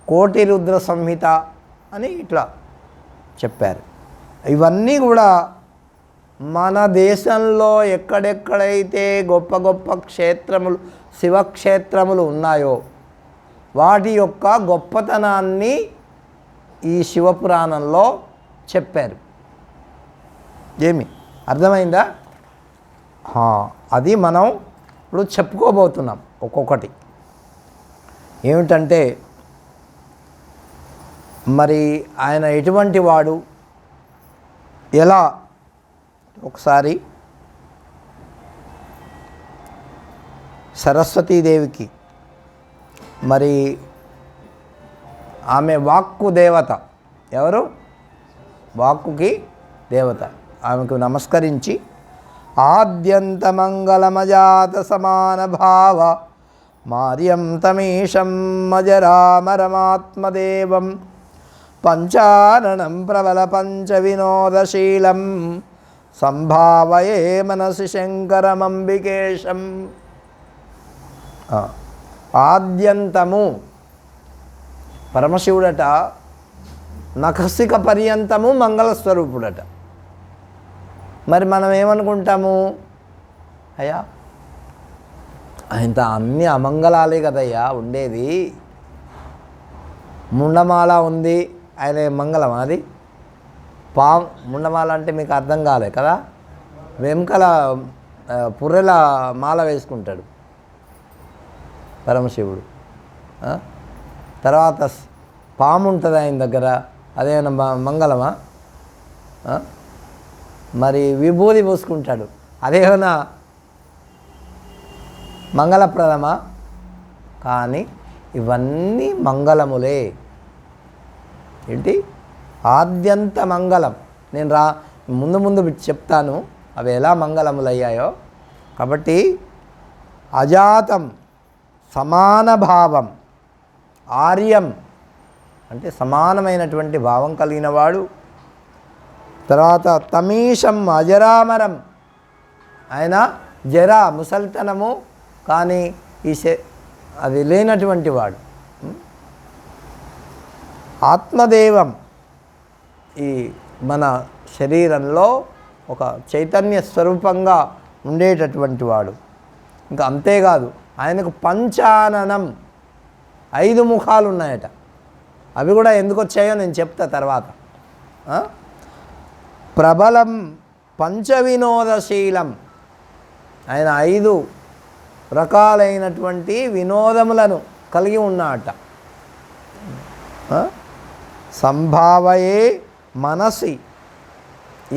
కోటి రుద్ర సంహిత అని ఇట్లా చెప్పారు. ఇవన్నీ కూడా మన దేశంలో ఎక్కడెక్కడైతే గొప్ప గొప్ప క్షేత్రములు, శివక్షేత్రములు ఉన్నాయో వాటి యొక్క గొప్పతనాన్ని ఈ శివపురాణంలో చెప్పారు. ఏమి అర్థమైందా? అది మనం ఇప్పుడు చెప్పుకోబోతున్నాం ఒక్కొక్కటి. ఏమిటంటే మరి ఆయన ఎటువంటి వాడు, ఎలా, ఒకసారి సరస్వతీదేవికి మరి ఆమె వాక్కు దేవత, ఎవరు? వాక్కుకి దేవత. ఆమెకు నమస్కరించి ఆద్యంత మంగళమజాత సమాన భావ మార్యం తమీశం మజరామరమాత్మదేవం పంచాననం ప్రబల పంచ వినోదశీలం సంభావయే మనసి శంకరమంబికేశం. ఆద్యంతము పరమశివుడట, నఖసిక పర్యంతము మంగళస్వరూపుడట. మరి మనం ఏమనుకుంటాము, అయ్యా ఆయన అన్ని అమంగళాలే కదయ్యా ఉండేది, ముండమాల ఉంది, ఆయన మంగళం అది ముండమాల అంటే మీకు అర్థం కాలే కదా, వెంకల పుర్రెల మాల వేసుకుంటాడు పరమశివుడు. తర్వాత పాము ఉంటుంది ఆయన దగ్గర, అదేమైనా మంగళమా? మరి విభూది పూసుకుంటాడు, అదేమైనా మంగళప్రదమా? కానీ ఇవన్నీ మంగళములే. ఏంటి? ఆద్యంత మంగళం. నేను ముందు చెప్తాను అవి ఎలా మంగళములయ్యాయో. కాబట్టి అజాతం సమాన భావం, ఆర్యం అంటే సమానమైనటువంటి భావం కలిగిన వాడు. తర్వాత తమీశం అజరామరం, ఆయన జరా ముసల్తనము కానీ అది లేనటువంటి వాడు. ఆత్మదేవం, ఈ మన శరీరంలో ఒక చైతన్య స్వరూపంగా ఉండేటటువంటి వాడు. ఇంకా అంతేకాదు, ఆయనకు పంచాననం 5 ముఖాలు ఉన్నాయట. అవి కూడా ఎందుకు వచ్చాయో నేను చెప్తా తర్వాత. ప్రబలం పంచవినోదశీలం, ఆయన 5 రకాలైనటువంటి వినోదములను కలిగి ఉన్నాడట. సంభావయే మనసి,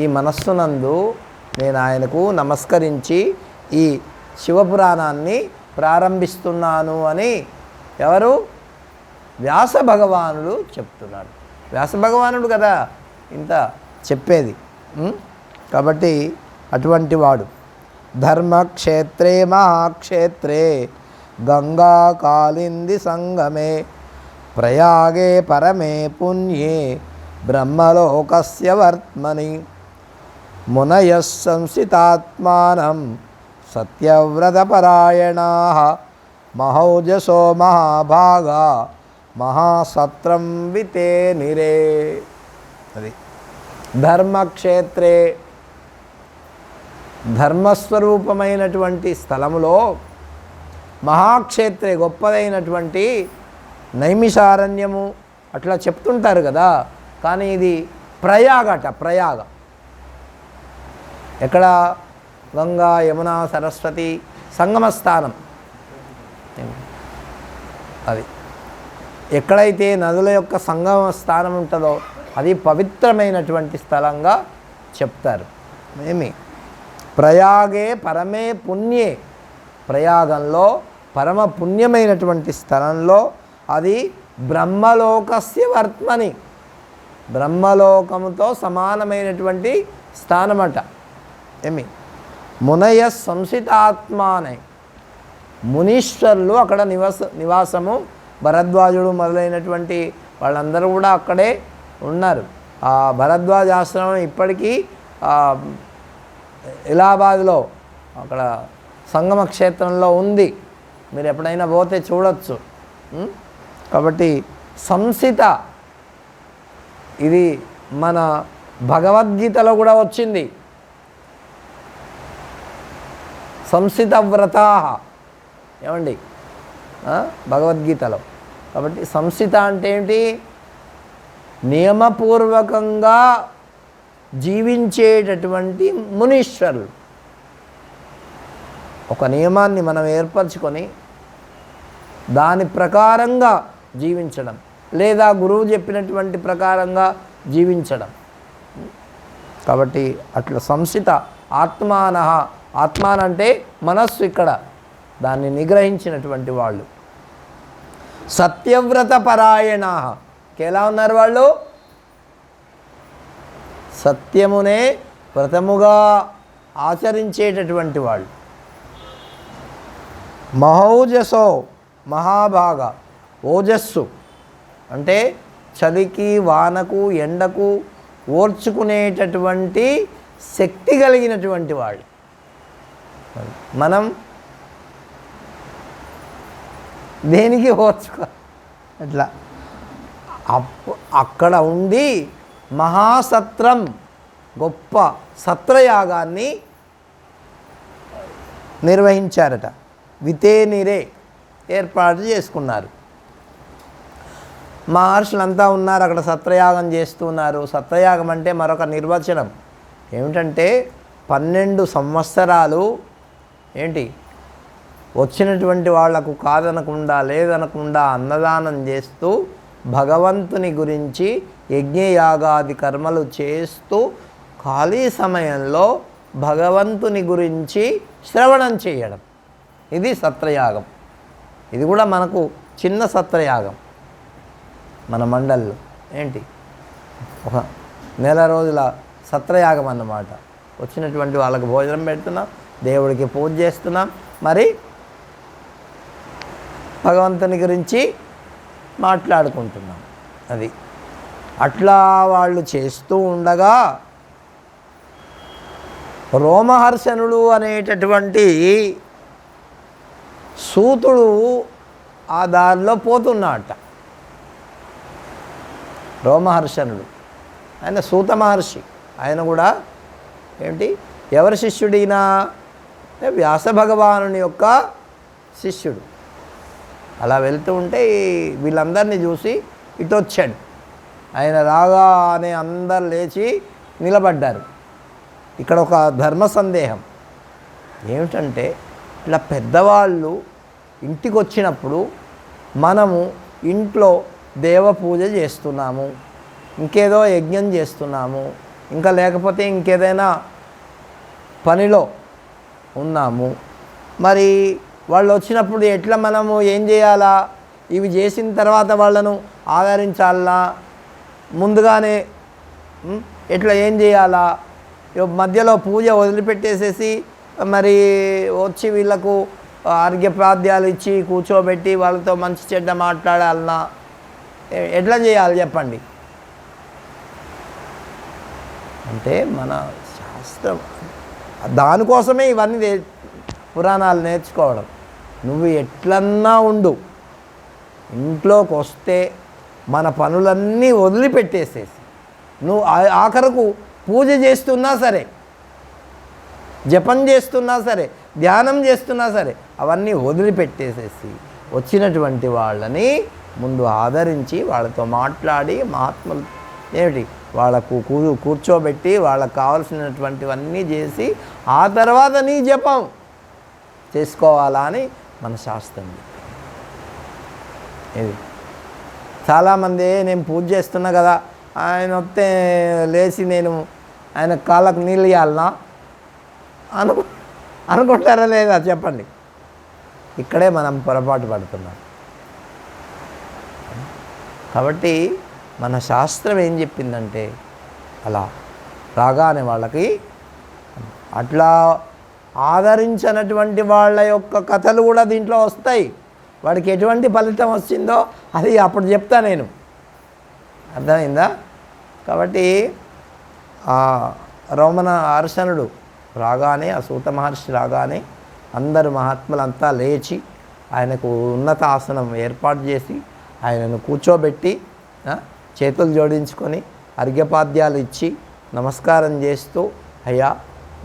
ఈ మనస్సునందు నేను ఆయనకు నమస్కరించి ఈ శివపురాణాన్ని ప్రారంభిస్తున్నాను అని ఎవరు? వ్యాస భగవానుడు చెప్తున్నాడు. వ్యాస భగవానుడు కదా ఇంత చెప్పేది. కాబట్టి అటువంటి వాడు. ధర్మక్షేత్రే మహాక్షేత్రే గంగా కాళింది సంగమే ప్రయాగే పరమే పుణ్యే బ్రహ్మలోకస్య వర్త్మని మునయః సంస్థితాత్మానం సత్యవ్రతపరాయణాః మహౌజసో మహాభాగా మహాసత్రం వితేనిరే. అది ధర్మక్షేత్రే, ధర్మస్వరూపమైనటువంటి స్థలములో, మహాక్షేత్రే గొప్పదైనటువంటి నైమిషారణ్యము అట్లా చెప్తుంటారు కదా. కానీ ఇది ప్రయాగట. ప్రయాగ ఎక్కడ? గంగా యమున సరస్వతి సంగమ స్థానం. అది ఎక్కడైతే నదుల యొక్క సంగమ స్థానం ఉంటుందో అది పవిత్రమైనటువంటి స్థలంగా చెప్తారు. ఏమి? ప్రయాగే పరమే పుణ్యే, ప్రయాగంలో పరమ పుణ్యమైనటువంటి స్థలంలో, అది బ్రహ్మలోకస్య వర్త్మని, బ్రహ్మలోకముతో సమానమైనటువంటి స్థానమట. ఏమి? మునయ సంసితాత్మానే, మునీశ్వరులు అక్కడ నివాసము, భరద్వాజుడు మొదలైనటువంటి వాళ్ళందరూ కూడా అక్కడే ఉన్నారు. ఆ భరద్వాజ ఆశ్రమం ఇప్పటికీ ఇలాహాబాద్లో అక్కడ సంగమ క్షేత్రంలో ఉంది. మీరు ఎప్పుడైనా పోతే చూడొచ్చు. కాబట్టి సంసిత ఇది మన భగవద్గీతలో కూడా వచ్చింది. సంసిత వ్రతా ఏమండి భగవద్గీతలో. కాబట్టి సంసిత అంటే ఏంటి? నియమపూర్వకంగా జీవించేటటువంటి మునీశ్వరులు. ఒక నియమాన్ని మనం ఏర్పరచుకొని దాని ప్రకారంగా జీవించడం, లేదా గురువు చెప్పినటువంటి ప్రకారంగా జీవించడం. కాబట్టి అట్లా సంసిత ఆత్మానః, ఆత్మాన అంటే మనస్సు, ఇక్కడ దాన్ని నిగ్రహించినటువంటి వాళ్ళు. సత్యవ్రత పరాయణాః, ఎలా ఉన్నారు వాళ్ళు? సత్యమునే వ్రతముగా ఆచరించేటటువంటి వాళ్ళు. మహౌజసో, మహాభాగ, ఓజస్సు అంటే చలికి వానకు ఎండకు ఓర్చుకునేటటువంటి శక్తి కలిగినటువంటి వాళ్ళు. మనం దేనికి ఓర్చుకో అట్లా అక్కడ ఉండి మహాసత్రం, గొప్ప సత్రయాగాన్ని నిర్వహించారట. వితేనిరే ఏర్పాటు చేసుకున్నారు. మహర్షులంతా ఉన్నారు అక్కడ, సత్రయాగం చేస్తున్నారు. సత్రయాగం అంటే మరొక నిర్వచనం ఏమిటంటే 12 సంవత్సరాలు ఏంటి వచ్చినటువంటి వాళ్లకు కాదనకుండా లేదనకుండా అన్నదానం చేస్తూ భగవంతుని గురించి యజ్ఞయాగాది కర్మలు చేస్తూ ఖాళీ సమయంలో భగవంతుని గురించి శ్రవణం చేయడం, ఇది సత్రయాగం. ఇది కూడా మనకు చిన్న సత్రయాగం. మన మండల్లో ఏంటి ఒక నెల రోజుల సత్రయాగం అన్నమాట. వచ్చినటువంటి వాళ్ళకు భోజనం పెడుతున్నాం, దేవుడికి పూజ చేస్తున్నాం, మరి భగవంతుని గురించి మాట్లాడుకుంటున్నాం. అది అట్లా వాళ్ళు చేస్తూ ఉండగా రోమహర్షణుడు అనేటటువంటి సూతుడు ఆ దారిలో పోతున్నాడట. రోమహర్షణుడు ఆయన సూత మహర్షి. ఆయన కూడా ఏంటి ఎవరి శిష్యుడినా? వ్యాస భగవానుని యొక్క శిష్యుడు. అలా వెళ్తూ ఉంటే వీళ్ళందరినీ చూసి ఇటు వచ్చాడు. ఆయన రాగానే అందరు లేచి నిలబడ్డారు. ఇక్కడ ఒక ధర్మ సందేహం ఏమిటంటే, ఇలా పెద్దవాళ్ళు ఇంటికి వచ్చినప్పుడు మనము ఇంట్లో దేవ పూజ చేస్తున్నాము, ఇంకేదో యజ్ఞం చేస్తున్నాము, ఇంకా లేకపోతే ఇంకేదైనా పనిలో ఉన్నాము. మరి వాళ్ళు వచ్చినప్పుడు ఎట్లా మనము ఏం చేయాలా? ఇవి చేసిన తర్వాత వాళ్ళను ఆదరించాలా? ముందుగానే ఎట్లా ఏం చేయాలా? మధ్యలో పూజ వదిలిపెట్టేసేసి మరి వచ్చి వీళ్ళకు అర్ఘ్యపాద్యాలు ఇచ్చి కూర్చోబెట్టి వాళ్ళతో మంచి చెడ్డ మాట్లాడాలన్నా ఎట్లా చేయాలి చెప్పండి? అంటే మన శాస్త్రం దానికోసమే ఇవన్నీ పురాణాలు నేర్చుకోవడం. నువ్వు ఎట్లన్నా ఉండు, ఇంట్లోకి వస్తే మన పనులన్నీ వదిలిపెట్టేసేసి, నువ్వు ఆఖరకు పూజ చేస్తున్నా సరే, జపం చేస్తున్నా సరే, ధ్యానం చేస్తున్నా సరే, అవన్నీ వదిలిపెట్టేసేసి వచ్చినటువంటి వాళ్ళని ముందు ఆదరించి వాళ్ళతో మాట్లాడి మహాత్ములు ఏమిటి వాళ్ళకు కూర్చోబెట్టి వాళ్ళకు కావాల్సినటువంటివన్నీ చేసి ఆ తర్వాత నీ జపం చేసుకోవాలా అని మన శాస్త్రం. ఇది చాలామంది నేను పూజ చేస్తున్నా కదా, ఆయన వస్తే లేచి నేను ఆయన కాళ్ళకు నీళ్ళు ఇవ్వాలనా అనుకుంటారా లేదా చెప్పండి? ఇక్కడే మనం పొరపాటు పడుతున్నాం. కాబట్టి మన శాస్త్రం ఏం చెప్పిందంటే, అలా రాగానే వాళ్ళకి అట్లా ఆదరించినటువంటి వాళ్ళ యొక్క కథలు కూడా దీంట్లో వస్తాయి. వాడికి ఎటువంటి ఫలితం వచ్చిందో అది అప్పుడు చెప్తా నేను. అర్థమైందా? కాబట్టి ఆ రోమన అర్శనుడు రాగానే, ఆ సూత మహర్షి రాగానే అందరు మహాత్ములంతా లేచి ఆయనకు ఉన్నత ఆసనం ఏర్పాటు చేసి ఆయనను కూర్చోబెట్టి చేతులు జోడించుకొని అర్ఘ్యపాద్యాలు ఇచ్చి నమస్కారం చేస్తూ, అయ్యా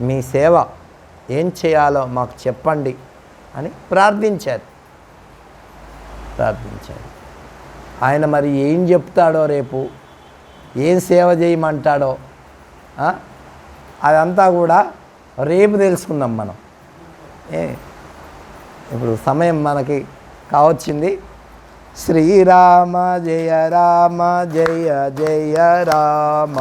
మీ సేవ ఏం చేయాలో మాకు చెప్పండి అని ప్రార్థించారు. ఆయన మరి ఏం చెప్తాడో, రేపు ఏం సేవ చేయమంటాడో అదంతా కూడా రేపు తెలుసుకుందాం మనం. ఇప్పుడు సమయం మనకి కావచ్చింది. శ్రీరామ జయ రామ జయ జయ రామ,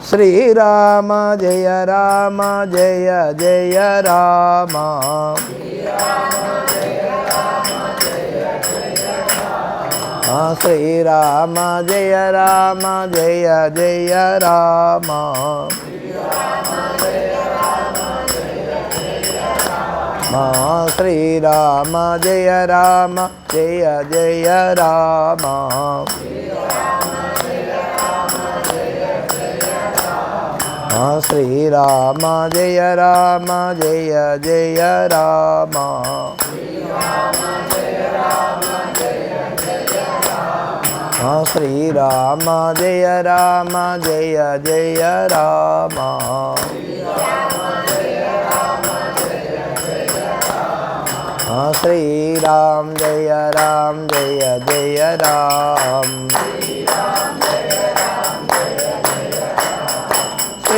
శ్రీరామ జయ రామ జయ జయ రామ, శ్రీరామ జయ రామ జయ జయ రామ, శ్రీరామ జయ రామ జయ జయ రామ, శ్రీరామ జయ రామ జయ జయ రామ, శ్రీరామ జయ రామ జయ జయ రామ,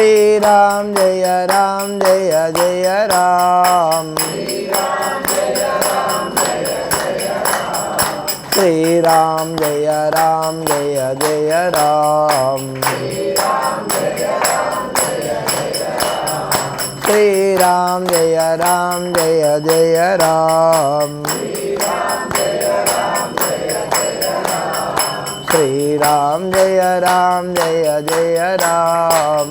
శ్రీరామ జయ రామ జయ జయ రామ, శ్రీరామ జయ రామ జయ జయ రామ, శ్రీరామ జయ రామ జయ జయ రామ, శ్రీరామ జయ రామ జయ జయ రామ, శ్రీరామ జయ రామ జయ జయ రామ,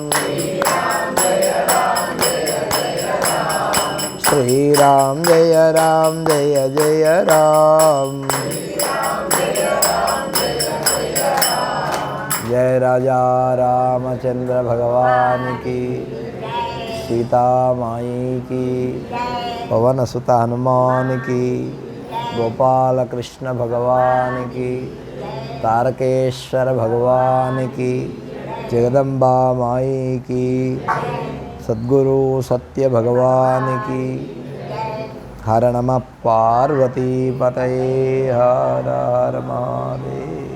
శ్రీరామ జయ రామ జయ జయ రామ, జయ రాజా రామచంద్ర భగవాన్ की, सीता माई की, पवन सुत हनुमान की, गोपाल कृष्ण भगवान की, तारकेश्वर भगवान की, जगदम्बा माई की, सद्गुरु सत्य भगवान की। हर नमः पार्वती पतये, हर हर महादेव।